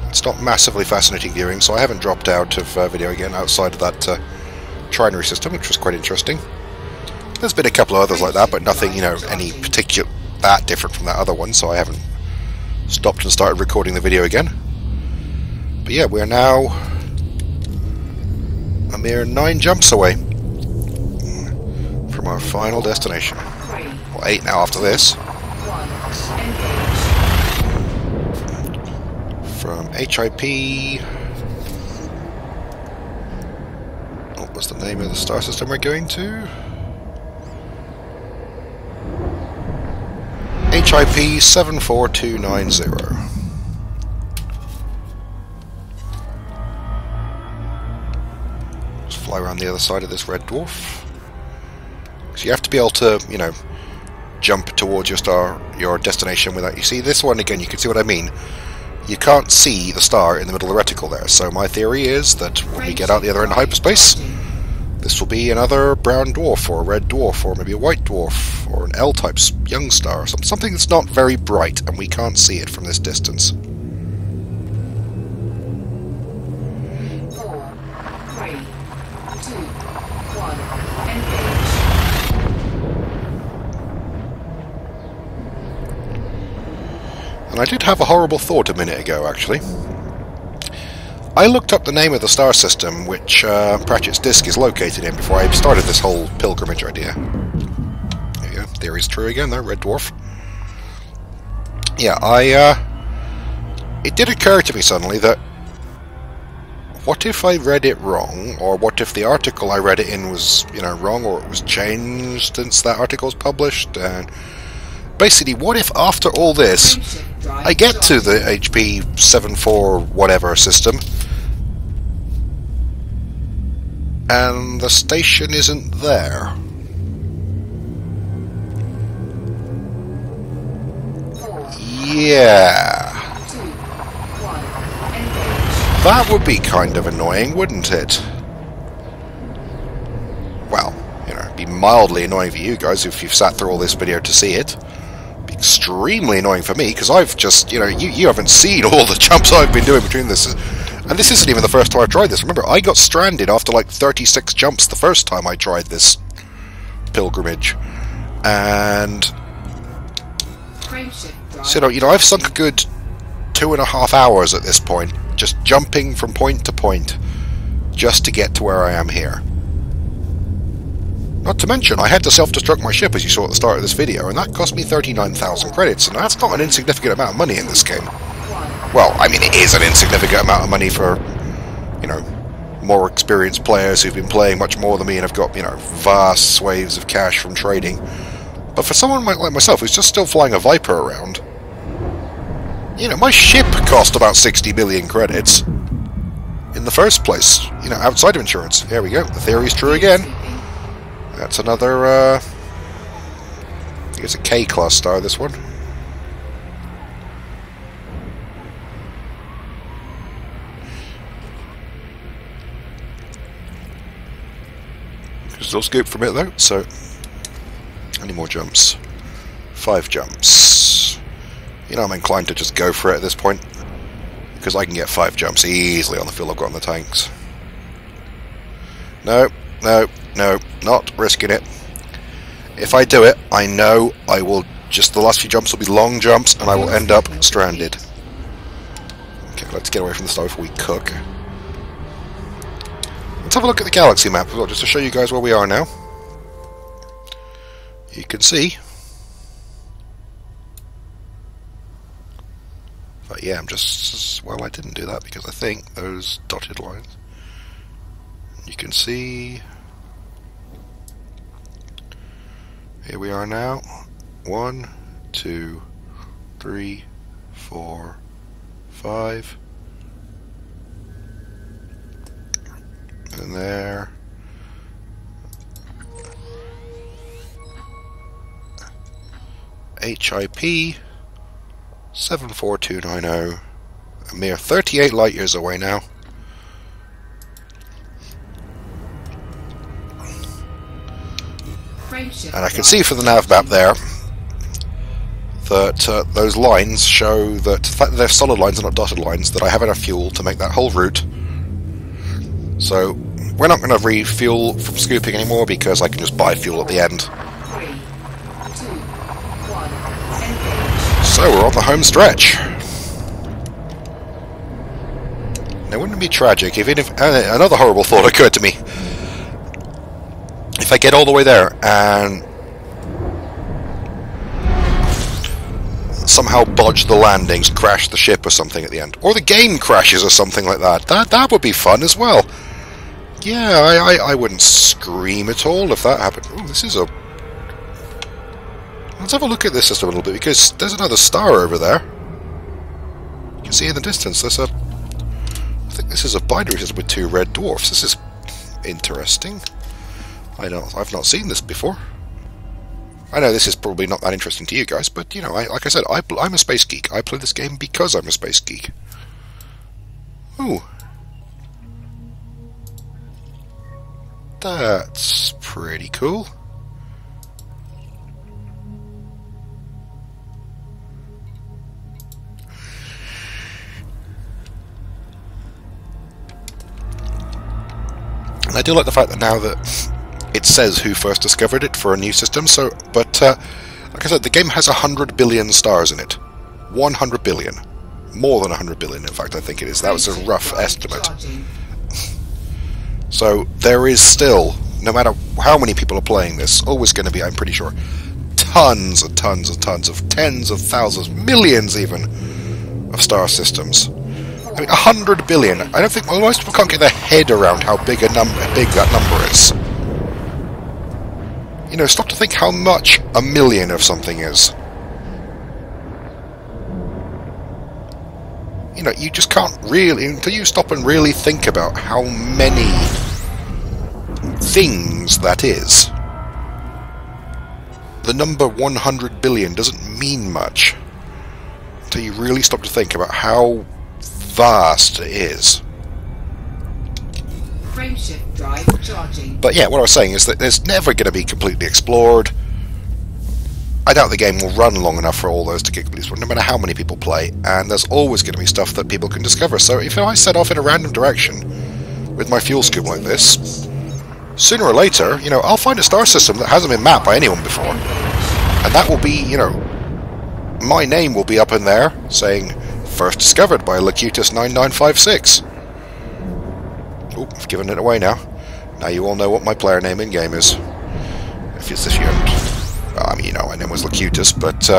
it's not massively fascinating viewing, so I haven't dropped out of video again outside of that trinary system, which was quite interesting. There's been a couple of others like that, but nothing, any particular that different from that other one, so I haven't stopped and started recording the video again. But yeah, we're now a mere 9 jumps away from our final destination. Well, 8 now after this. From HIP... What was the name of the star system we're going to? HIP 74290. Let's fly around the other side of this red dwarf. So you have to be able to, you know, jump towards your destination without... You see this one again, you can see what I mean. You can't see the star in the middle of the reticle there, so my theory is that when we get out the other end of hyperspace, this will be another brown dwarf, or a red dwarf, or maybe a white dwarf, or an L-type young star, or something that's not very bright, and we can't see it from this distance. 4, 3, 2, 1, engage. And I did have a horrible thought a minute ago, actually. I looked up the name of the star system which Pratchett's disk is located in before I started this whole pilgrimage idea. There you go. Theory's true again, though. Red dwarf. Yeah, it did occur to me suddenly that what if I read it wrong, or what if the article I read it in was, you know, wrong, or it was changed since that article was published, and basically, what if after all this, I get to the HP 74 whatever system, and the station isn't there? Yeah. That would be kind of annoying, wouldn't it? Well, you know, it'd be mildly annoying for you guys if you've sat through all this video to see it. It'd be extremely annoying for me, because I've just, you know, you haven't seen all the jumps I've been doing between this. And this isn't even the first time I've tried this. Remember, I got stranded after like 36 jumps the first time I tried this pilgrimage. And so, you know, I've sunk a good 2.5 hours at this point, just jumping from point to point, just to get to where I am here. Not to mention, I had to self-destruct my ship, as you saw at the start of this video, and that cost me 39,000 credits, and that's not an insignificant amount of money in this game. Well, I mean, it is an insignificant amount of money for, you know, more experienced players who've been playing much more than me and have got, you know, vast swathes of cash from trading. But for someone like myself who's just still flying a Viper around, you know, my ship cost about 60 million credits in the first place, you know, outside of insurance. There we go, the theory's true again. That's another, I think it's a K-class star, this one. Still scoop from it though, so any more jumps? 5 jumps. You know, I'm inclined to just go for it at this point, because I can get 5 jumps easily on the fuel I've got on the tanks. No, no, no, not risking it. If I do it, I know I will just, the last few jumps will be long jumps and I will end up stranded. Okay, let's get away from the star before we cook. Let's have a look at the galaxy map as well, just to show you guys where we are now. You can see. But yeah, I'm just... Well, I didn't do that because I think those dotted lines... You can see... Here we are now. 1, 2, 3, 4, 5... And there. HIP 74290. A mere 38 light years away now. And I can see from the nav map there that those lines show that they're solid lines and not dotted lines, that I have enough fuel to make that whole route. So we're not going to refuel from scooping anymore because I can just buy fuel at the end. 3, 2, 1, engage. So we're on the home stretch. Now, wouldn't it be tragic if another horrible thought occurred to me? If I get all the way there and somehow bodge the landings, crash the ship or something at the end, or the game crashes or something like that. That would be fun as well. Yeah, I wouldn't scream at all if that happened. Ooh, this is a... Let's have a look at this system a little bit, because there's another star over there. You can see in the distance there's a... I think this is a binary system with 2 red dwarfs. This is interesting. I've not seen this before. I know this is probably not that interesting to you guys, but, you know, like I said, I'm a space geek. I play this game because I'm a space geek. Ooh. That's pretty cool. And I do like the fact that now that it says who first discovered it for a new system, so, but, like I said, the game has 100 billion stars in it. 100 billion. More than 100 billion, in fact, I think it is. That was a rough estimate. So, there is still, no matter how many people are playing this, always going to be, I'm pretty sure, tons and tons and tons of tens of thousands, millions even, of star systems. I mean, 100 billion. I don't think, well, most people can't get their head around how big that number is. You know, stop to think how much a million of something is. You know, you just can't really, until you stop and really think about how many things that is. The number 100 billion doesn't mean much until you really stop to think about how vast it is. Frameshift drive charging. But yeah, what I was saying is that there's never going to be completely explored. I doubt the game will run long enough for all those to get completely explored, no matter how many people play, and there's always going to be stuff that people can discover. So if I set off in a random direction with my fuel scoop like this, sooner or later, you know, I'll find a star system that hasn't been mapped by anyone before. And that will be, you know, my name will be up in there saying, first discovered by Locutus 9956. Oh, I've given it away now. Now you all know what my player name in game is. If you haven't, well, I mean, you know, my name was Locutus, but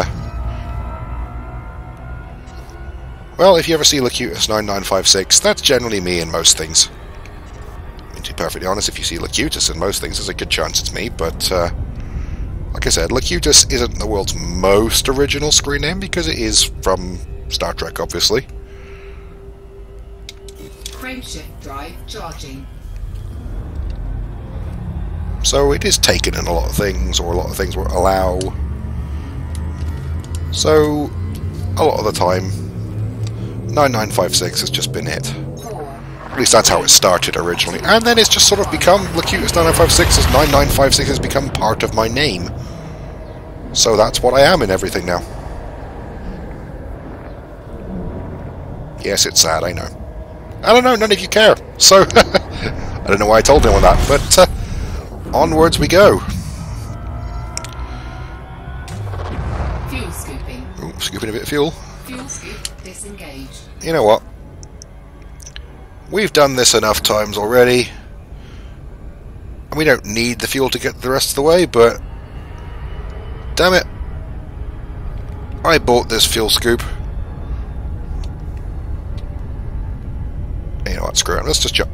well, if you ever see Locutus 9956, that's generally me in most things. I mean, to be perfectly honest, if you see Locutus in most things, there's a good chance it's me. But like I said, Locutus isn't the world's most original screen name because it is from Star Trek, obviously. Frameshift drive charging. So it is taken in a lot of things, or a lot of things will allow. So a lot of the time, 9956 has just been it. At least that's how it started originally, and then it's just sort of become Locutus 9956 as 9956 has become part of my name. So that's what I am in everything now. Yes, it's sad, I know. I don't know, none of you care. So, I don't know why I told anyone that, but onwards we go. Fuel scooping. Ooh, scooping a bit of fuel. Fuel scoop disengaged. You know what? We've done this enough times already. And we don't need the fuel to get the rest of the way, but damn it. I bought this fuel scoop. You know what, screw it, let's just jump.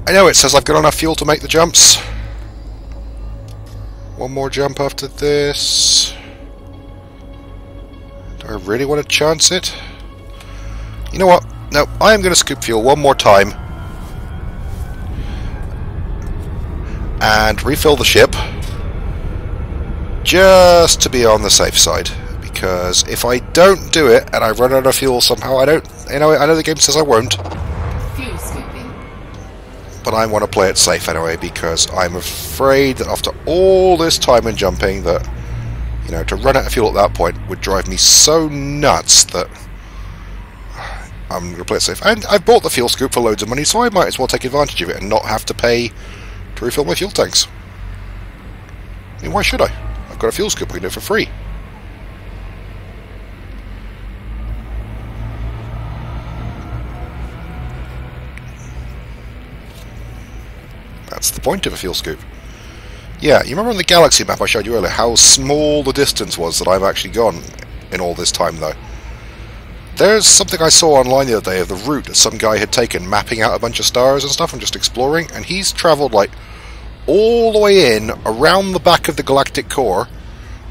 I know it says I've got enough fuel to make the jumps. One more jump after this. Do I really want to chance it? You know what? No, I am going to scoop fuel one more time. And refill the ship. Just to be on the safe side. Because if I don't do it and I run out of fuel somehow, I know the game says I won't. Fuel scooping. But I want to play it safe anyway, because I'm afraid that after all this time and jumping that, you know, to run out of fuel at that point would drive me so nuts that I'm going to play it safe. And I've bought the fuel scoop for loads of money, so I might as well take advantage of it and not have to pay to refill my fuel tanks. I mean, why should I? I've got a fuel scoop, we can do it for free. That's the point of a fuel scoop. Yeah, you remember on the galaxy map I showed you earlier how small the distance was that I've actually gone in all this time, though? There's something I saw online the other day of the route that some guy had taken, mapping out a bunch of stars and stuff and just exploring, and he's travelled, like, all the way in, around the back of the galactic core,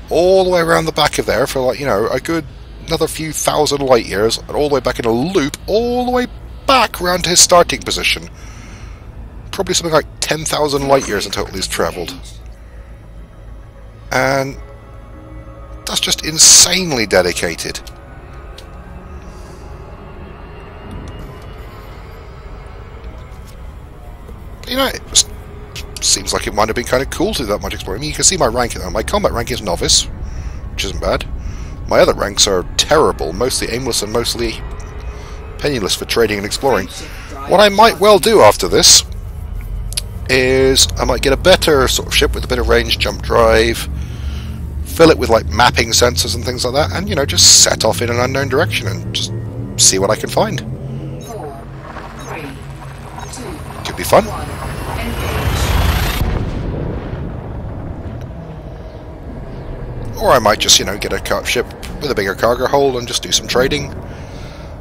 all the way around the back of there for, like, you know, a good another few thousand light years, and all the way back in a loop, all the way back round to his starting position. Probably something like 10,000 light years in total he's travelled. And that's just insanely dedicated. You know, it just seems like it might have been kind of cool to do that much exploring. I mean, you can see my ranking now. My combat rank is novice, which isn't bad. My other ranks are terrible, mostly aimless and mostly penniless for trading and exploring. What I might well do after this is I might get a better sort of ship with a bit of range, jump drive, fill it with like mapping sensors and things like that, and, you know, just set off in an unknown direction and just see what I can find. 4, 3, 2, Could be fun. 1. Or I might just, you know, get a ship with a bigger cargo hold and just do some trading.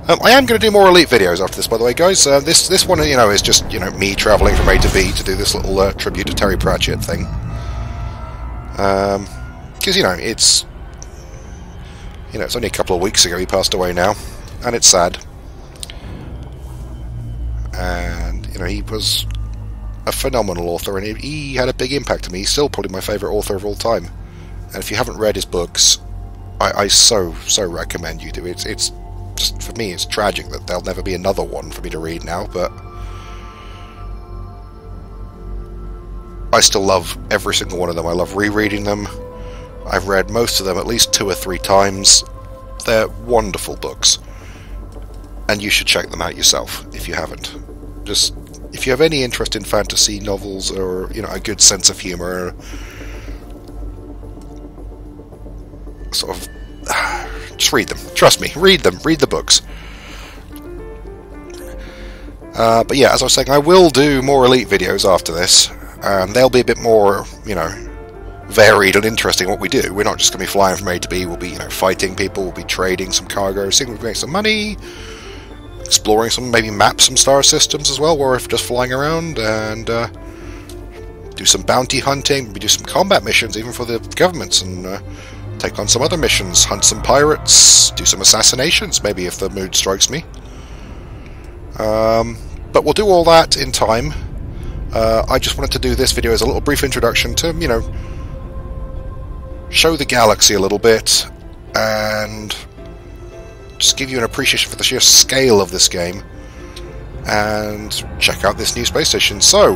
I am going to do more Elite videos after this, by the way, guys. This one, you know, is just, you know, me travelling from A to B to do this little tribute to Terry Pratchett thing. Because, you know, it's only a couple of weeks ago he passed away now, and it's sad. And, you know, he was a phenomenal author, and he had a big impact on me. He's still probably my favourite author of all time. And if you haven't read his books, I so recommend you do. It's just, for me, it's tragic that there'll never be another one for me to read now, but I still love every single one of them. I love rereading them. I've read most of them at least 2 or 3 times. They're wonderful books, and you should check them out yourself if you haven't. Just, if you have any interest in fantasy novels or, you know, a good sense of humour, sort of, just read them. Trust me, read them. Read the books. But yeah, as I was saying, I will do more Elite videos after this, and they'll be a bit more, you know, varied and interesting what we do. We're not just going to be flying from A to B. We'll be, you know, fighting people. We'll be trading some cargo, seeing if we can make some money, exploring some, maybe map some star systems as well, or if just flying around, and do some bounty hunting. Maybe do some combat missions, even for the governments, and take on some other missions, hunt some pirates, do some assassinations, maybe if the mood strikes me. But we'll do all that in time. I just wanted to do this video as a little brief introduction to, you know, show the galaxy a little bit, and just give you an appreciation for the sheer scale of this game, and check out this new space station. So,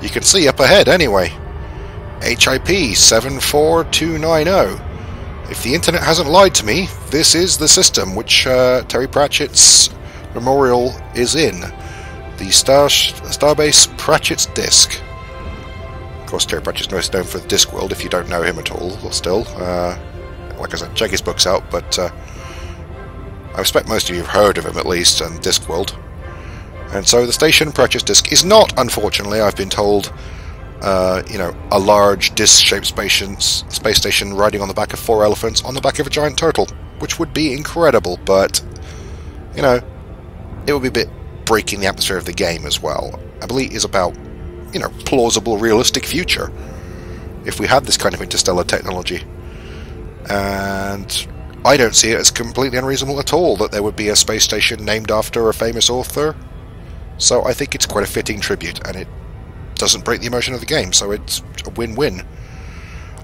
you can see up ahead anyway, HIP 74290. If the internet hasn't lied to me, this is the system which Terry Pratchett's memorial is in. The Starbase Pratchett's Disk. Of course, Terry Pratchett's most known for the Discworld, if you don't know him at all, still. Like I said, check his books out, but I expect most of you have heard of him at least, and Discworld. And so the station, Pratchett's Disk, is not, unfortunately, I've been told, you know, a large disc-shaped space station riding on the back of 4 elephants on the back of a giant turtle, which would be incredible, but, you know, it would be a bit breaking the atmosphere of the game as well. I believe it is about, you know, plausible, realistic future if we had this kind of interstellar technology. And I don't see it as completely unreasonable at all that there would be a space station named after a famous author. So I think it's quite a fitting tribute, and it doesn't break the emotion of the game, so it's a win-win.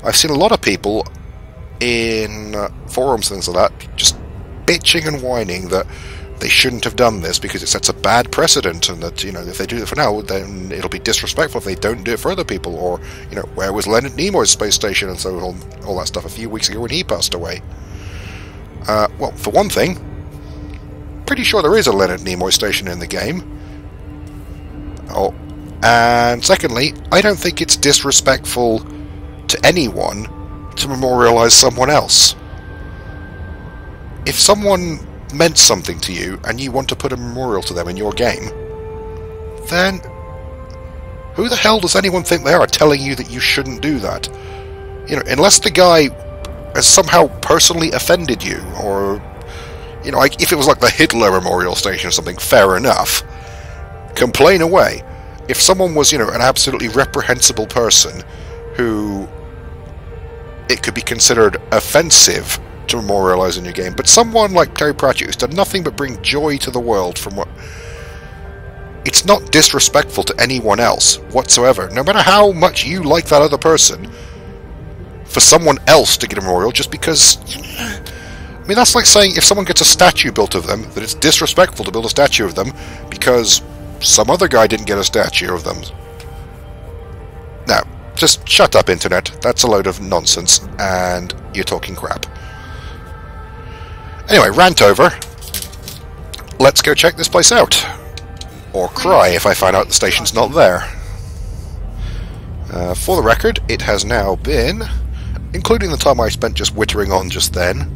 I've seen a lot of people in forums and things like that just bitching and whining that they shouldn't have done this because it sets a bad precedent, and that, you know, if they do it for now, then it'll be disrespectful if they don't do it for other people, or, you know, where was Leonard Nimoy's space station and so all that stuff a few weeks ago when he passed away. Well, for one thing, pretty sure there is a Leonard Nimoy station in the game. Oh, and secondly, I don't think it's disrespectful to anyone to memorialize someone else. If someone meant something to you and you want to put a memorial to them in your game, then Who the hell does anyone think they are telling you that you shouldn't do that? You know, unless the guy has somehow personally offended you, or, you know, like if it was like the Hitler Memorial Station or something, fair enough. Complain away. If someone was, you know, an absolutely reprehensible person who it could be considered offensive to memorialise in your game, but someone like Terry Pratchett who's done nothing but bring joy to the world from what... It's not disrespectful to anyone else whatsoever, no matter how much you like that other person, for someone else to get a memorial just because... I mean, that's like saying if someone gets a statue built of them, that it's disrespectful to build a statue of them because some other guy didn't get a statue of them. Now, just shut up, Internet. That's a load of nonsense, and you're talking crap. Anyway, rant over. Let's go check this place out. Or cry if I find out the station's not there. For the record, it has now been, including the time I spent just wittering on just then,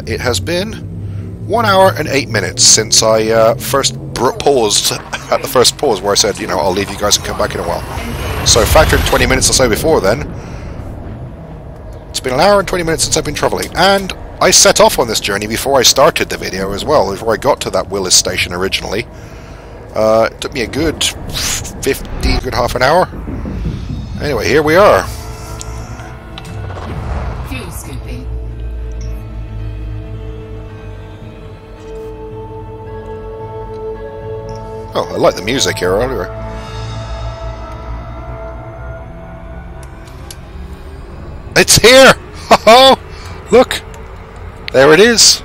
it has been 1 hour and 8 minutes since I first paused at the first pause where I said, you know, I'll leave you guys and come back in a while. So factor in 20 minutes or so before then, it's been 1 hour and 20 minutes since I've been travelling, and I set off on this journey before I started the video as well, before I got to that Willis station originally. It took me a good good half an hour. Anyway, here we are. Fuel scooping. Oh, I like the music here earlier. It's here! Oh, look! There it is!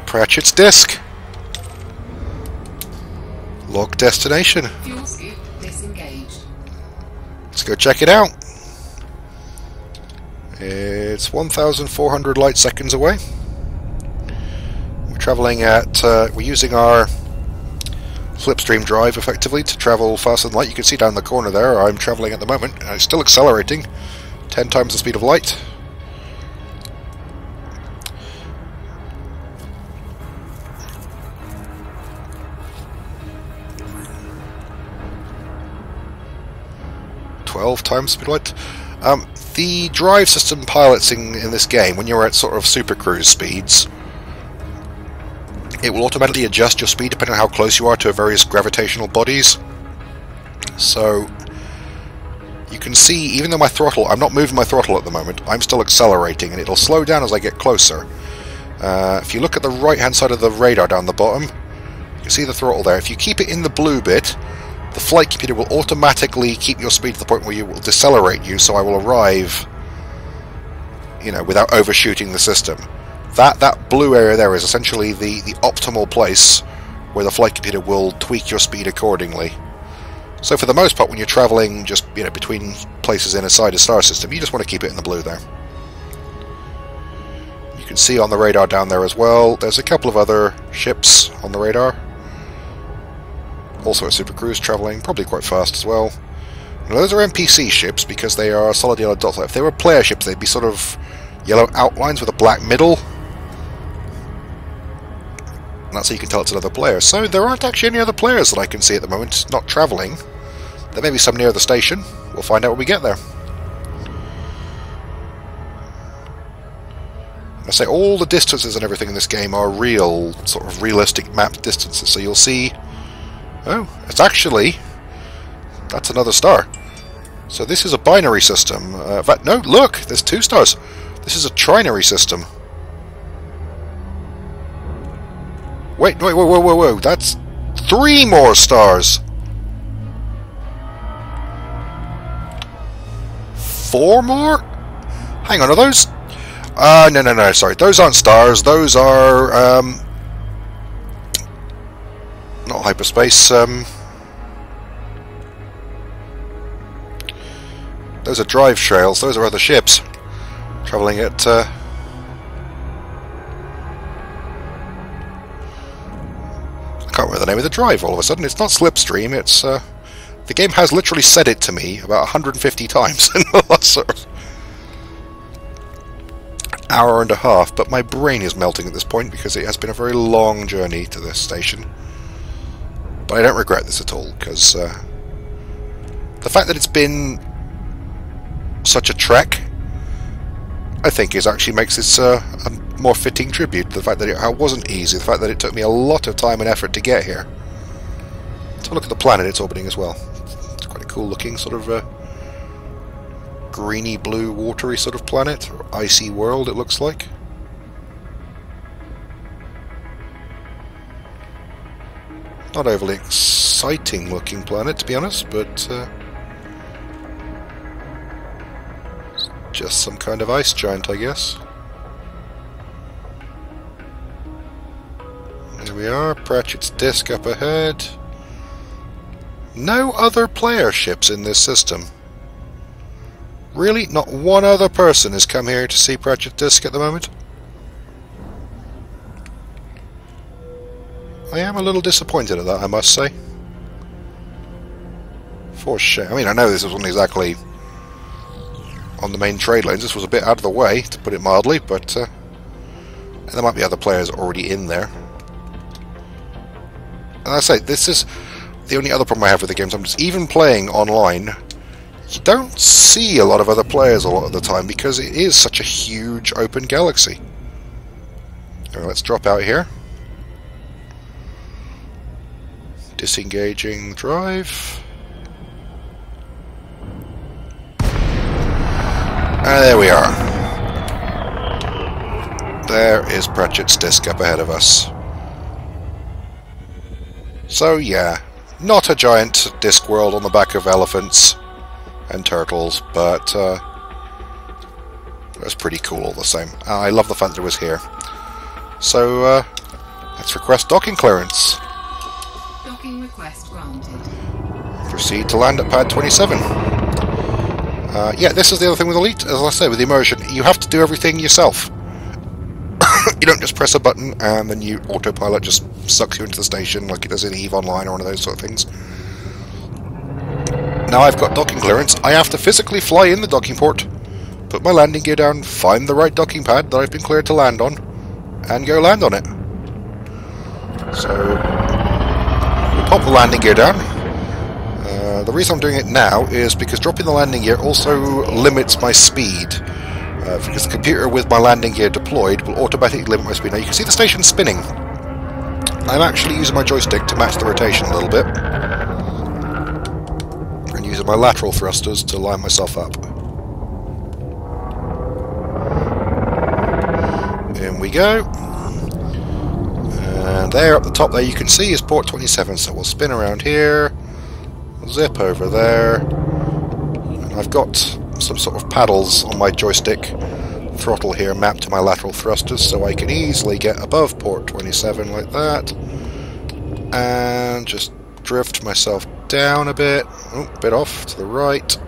Pratchett's disc. Log destination. Fuel scoop disengaged. Let's go check it out. It's 1,400 light seconds away. We're travelling at... we're using our slipstream drive, effectively, to travel faster than light. You can see down the corner there, I'm travelling at the moment, and it's still accelerating. 10 times the speed of light. Times speed of light. The drive system pilots in this game, when you're at sort of super cruise speeds, it will automatically adjust your speed depending on how close you are to various gravitational bodies. So you can see, even though my throttle, I'm not moving my throttle at the moment, I'm still accelerating, and it'll slow down as I get closer. If you look at the right hand side of the radar down the bottom, you can see the throttle there. If you keep it in the blue bit, the flight computer will automatically keep your speed to the point where you will decelerate you, so I will arrive, you know, without overshooting the system. That blue area there is essentially the optimal place where the flight computer will tweak your speed accordingly. So for the most part, when you're travelling just, you know, between places inside a star system, you just want to keep it in the blue there. You can see on the radar down there as well, there's a couple of other ships on the radar. Also a super cruise travelling, probably quite fast as well. Now, those are NPC ships because they are solid yellow dots. If they were player ships, they'd be sort of yellow outlines with a black middle. And that's how you can tell it's another player. So there aren't actually any other players that I can see at the moment not travelling. There may be some near the station. We'll find out when we get there. I say all the distances and everything in this game are real, sort of realistic mapped distances. So you'll see... Oh, it's actually... That's another star. So this is a binary system. In fact, no, look! There's 2 stars. This is a trinary system. Wait, whoa. That's 3 more stars! 4 more? Hang on, are those... no, sorry. Those aren't stars. Those are, not hyperspace, those are drive trails. Those are other ships travelling at, I can't remember the name of the drive all of a sudden. It's not Slipstream, it's, the game has literally said it to me about 150 times in the last sort of hour and a half, but my brain is melting at this point because it has been a very long journey to this station. But I don't regret this at all, because The fact that it's been such a trek, I think, actually makes this a more fitting tribute. The fact that it wasn't easy, the fact that it took me a lot of time and effort to get here. Let's have a look at the planet it's orbiting as well. It's quite a cool looking sort of greeny blue watery sort of planet, or icy world it looks like. Not overly exciting looking planet, to be honest, but just some kind of ice giant, I guess. There we are, Pratchett's disk up ahead. No other player ships in this system. Really? Not one other person has come here to see Pratchett's disk at the moment? I am a little disappointed at that, I must say. For shame. I mean, I know this wasn't exactly on the main trade lanes. This was a bit out of the way, to put it mildly, but there might be other players already in there. And I say, this is the only other problem I have with the game. Sometimes, even playing online, you don't see a lot of other players a lot of the time because it is such a huge open galaxy. Alright, let's drop out here. Disengaging drive. And there we are. There is Pratchett's disk up ahead of us. So yeah, not a giant disk world on the back of elephants and turtles, but it was pretty cool all the same. I love the fact that it was here. So let's request docking clearance. Docking request granted. Proceed to land at pad 27. Yeah, this is the other thing with Elite, as I say, with immersion. You have to do everything yourself. You don't just press a button and then you autopilot just sucks you into the station like it does in EVE Online or one of those sort of things. Now I've got docking clearance, I have to physically fly in the docking port, put my landing gear down, find the right docking pad that I've been cleared to land on, and go land on it. So, we pop the landing gear down. The reason I'm doing it now is because dropping the landing gear also limits my speed. Because the computer with my landing gear deployed will automatically limit my speed. Now you can see the station spinning. I'm actually using my joystick to match the rotation a little bit. And using my lateral thrusters to line myself up. In we go. And there up the top there you can see is port 27, so we'll spin around here. Zip over there, and I've got some sort of paddles on my joystick throttle here mapped to my lateral thrusters, so I can easily get above port 27 like that, and just drift myself down a bit, bit off to the right.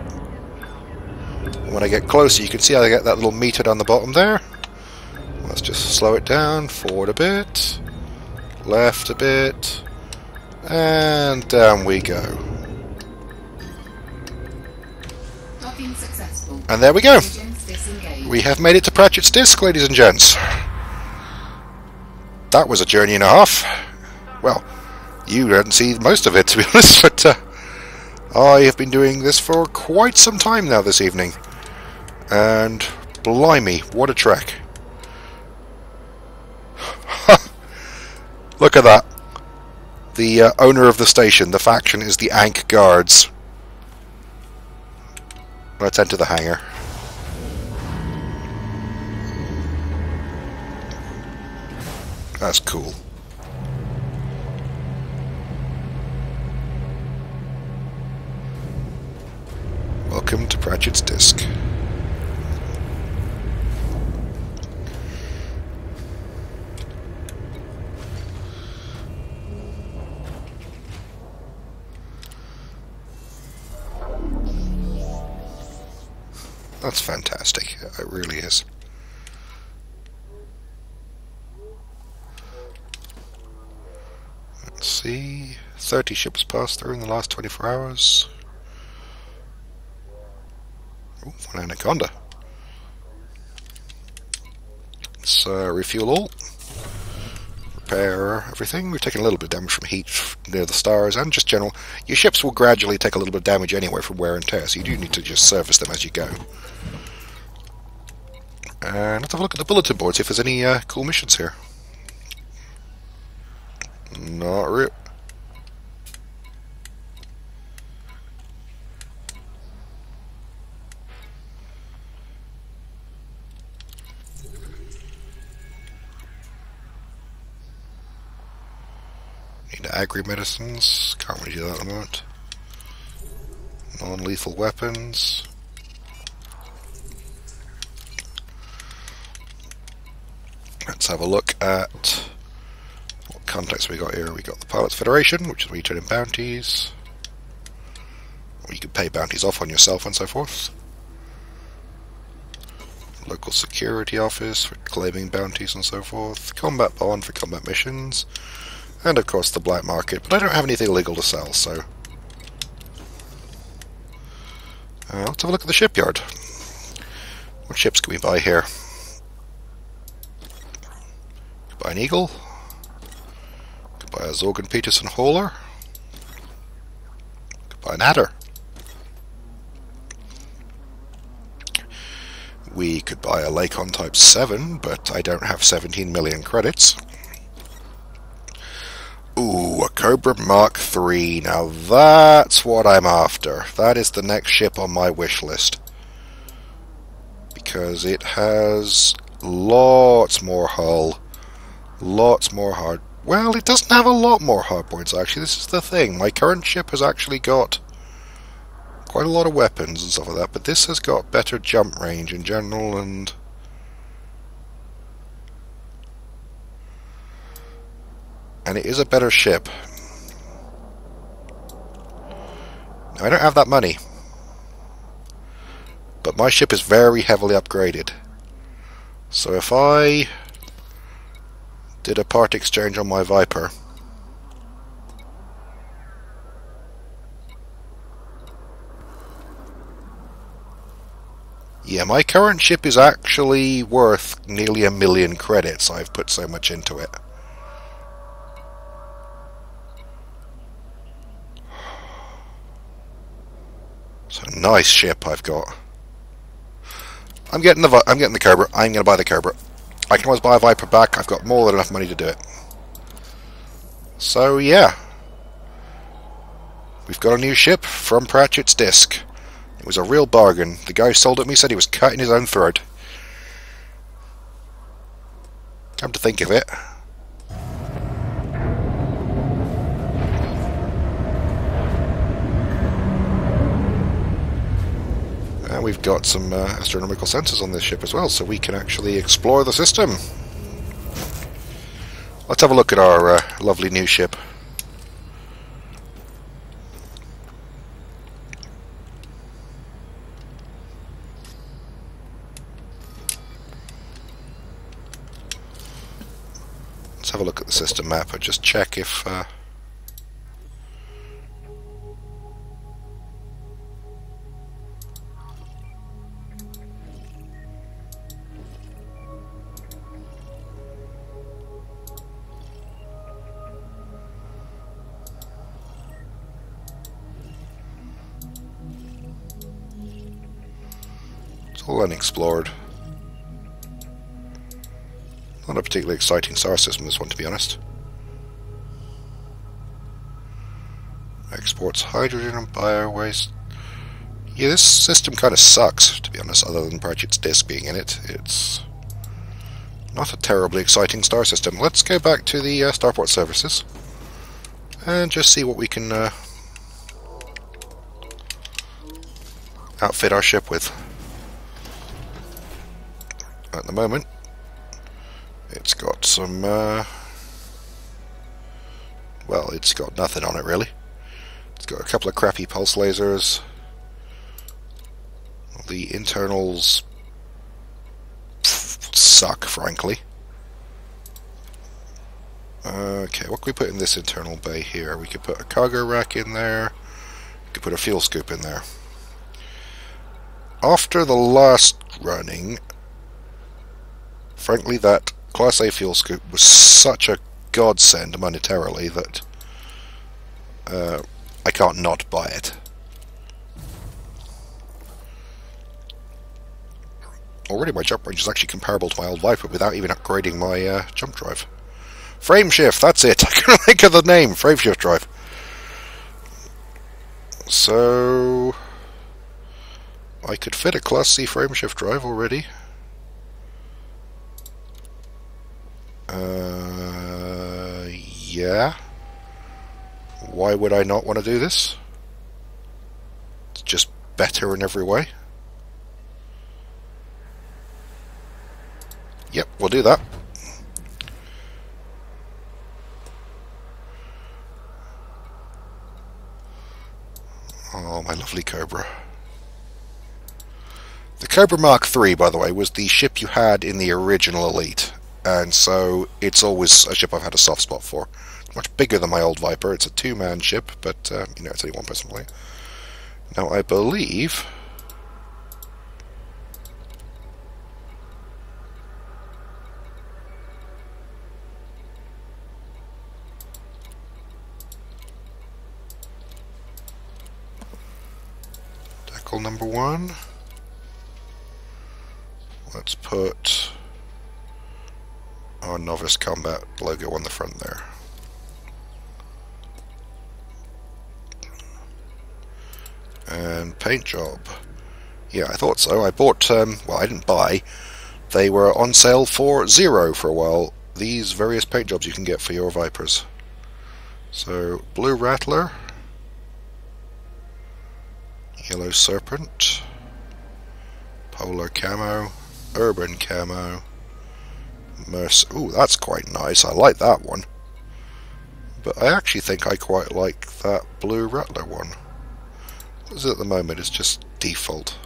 And when I get closer you can see I get that little meter down the bottom there. Let's just slow it down, forward a bit, left a bit, and down we go. And there we go. We have made it to Pratchett's disk, ladies and gents. That was a journey and a half. Well, you didn't see most of it, to be honest, but I have been doing this for quite some time now this evening. And blimey, what a trek. Look at that. The owner of the station, the faction, is the Ankh Guards. Let's enter the hangar. That's cool. Welcome to Pratchett's disk. That's fantastic. It really is. Let's see. 30 ships passed through in the last 24 hours. Oh, an anaconda. Let's refuel all. repair everything. We've taken a little bit of damage from heat near the stars and just general. Your ships will gradually take a little bit of damage anyway from wear and tear, so you do need to just service them as you go. And let's have a look at the bulletin board, see if there's any cool missions here. Not really. Need agri-medicines. Can't really do that at the moment. Non-lethal weapons. Let's have a look at what contacts we got here. We got the Pilots Federation, which is where you turn in bounties. Or you can pay bounties off on yourself and so forth. Local security office for claiming bounties and so forth. Combat bond for combat missions. And of course the black market, but I don't have anything illegal to sell, so... let's have a look at the shipyard. What ships can we buy here? Could buy an Eagle. Could buy a Zorgan Peterson Hauler. Could buy an Adder. We could buy a Lakon Type 7, but I don't have 17 million credits. Ooh, a Cobra Mark III. Now that's what I'm after. That is the next ship on my wish list. Because it has lots more hull. Lots more hard... Well, it doesn't have a lot more hard points, actually. This is the thing. My current ship has actually got quite a lot of weapons and stuff like that. But this has got better jump range in general and... And it is a better ship. Now, I don't have that money. But my ship is very heavily upgraded. So if I did a part exchange on my Viper... Yeah, my current ship is actually worth nearly 1 million credits. I've put so much into it. So nice ship I've got. I'm getting the Cobra. I'm going to buy the Cobra. I can always buy a Viper back. I've got more than enough money to do it. So yeah, we've got a new ship from Pratchett's disc. It was a real bargain. The guy who sold it to me said he was cutting his own throat. Come to think of it. And we've got some astronomical sensors on this ship as well, so we can actually explore the system. Let's have a look at our lovely new ship. Let's have a look at the system map and just check if... It's all unexplored. Not a particularly exciting star system, this one, to be honest. Exports hydrogen and bio-waste. Yeah, this system kind of sucks, to be honest, other than Pratchett's disk being in it. It's not a terribly exciting star system. Let's go back to the starport services and just see what we can outfit our ship with. At the moment, it's got some, well, it's got nothing on it really. It's got a couple of crappy pulse lasers. The internals suck, frankly. Okay, what can we put in this internal bay here? We could put a cargo rack in there. We could put a fuel scoop in there. After the last running, frankly, that Class A fuel scoop was such a godsend monetarily that I can't not buy it. Already my jump range is actually comparable to my old Viper without even upgrading my jump drive. Frame shift, that's it. I couldn't think of the name. Frame shift drive. So I could fit a Class C frame shift drive already. Yeah. Why would I not want to do this? It's just better in every way. Yep, we'll do that. Oh, my lovely Cobra. The Cobra Mark III, by the way, was the ship you had in the original Elite, and so it's always a ship I've had a soft spot for. It's much bigger than my old Viper. It's a two-man ship, but, you know, it's only one person playing. Now, I believe... number one. Let's put our Novice Combat logo on the front there. And paint job. Yeah, I thought so. I bought, well, I didn't buy. They were on sale for $0 for a while. These various paint jobs you can get for your Vipers. So, Blue Rattler. Yellow Serpent, Polar Camo, Urban Camo, ooh, that's quite nice. I like that one. But I actually think I quite like that Blue Rattler one. What is it at the moment? It's just default.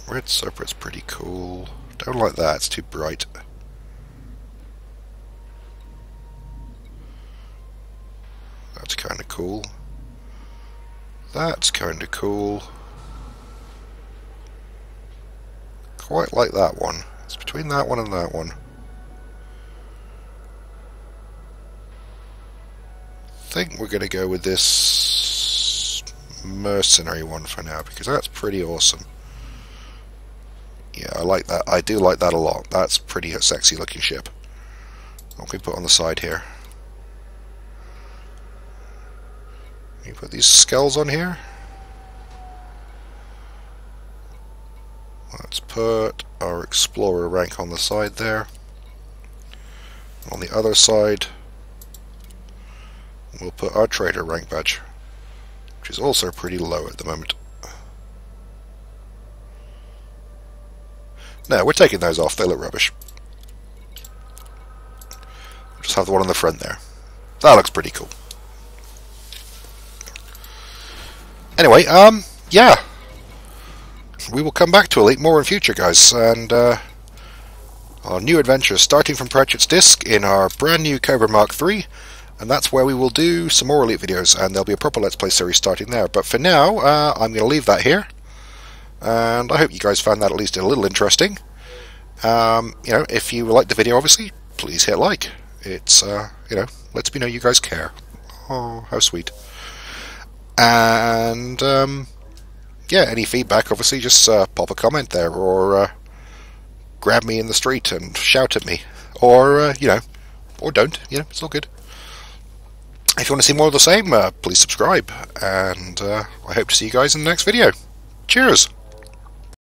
Red Serpent's pretty cool. Don't like that, it's too bright. That's kind of cool. That's kind of cool. Quite like that one. It's between that one and that one. I think we're going to go with this mercenary one for now because that's pretty awesome. Yeah, I like that. I do like that a lot. That's pretty sexy looking ship. What can we put on the side here? You put these skulls on here. Let's put our Explorer rank on the side there. On the other side, we'll put our Trader rank badge, which is also pretty low at the moment. No, we're taking those off. They look rubbish. We'll just have the one on the front there. That looks pretty cool. Anyway, yeah. We will come back to Elite more in future, guys, and our new adventures starting from Pratchett's disc in our brand new Cobra Mark III, and that's where we will do some more Elite videos, and there'll be a proper Let's Play series starting there. But for now, I'm going to leave that here, and I hope you guys found that at least a little interesting. You know, if you liked the video, obviously, please hit like. It's, you know, lets me know you guys care. Oh, how sweet. And, yeah, any feedback, obviously, just pop a comment there, or grab me in the street and shout at me. Or, you know, or don't, you know, it's all good. If you want to see more of the same, please subscribe, and I hope to see you guys in the next video. Cheers!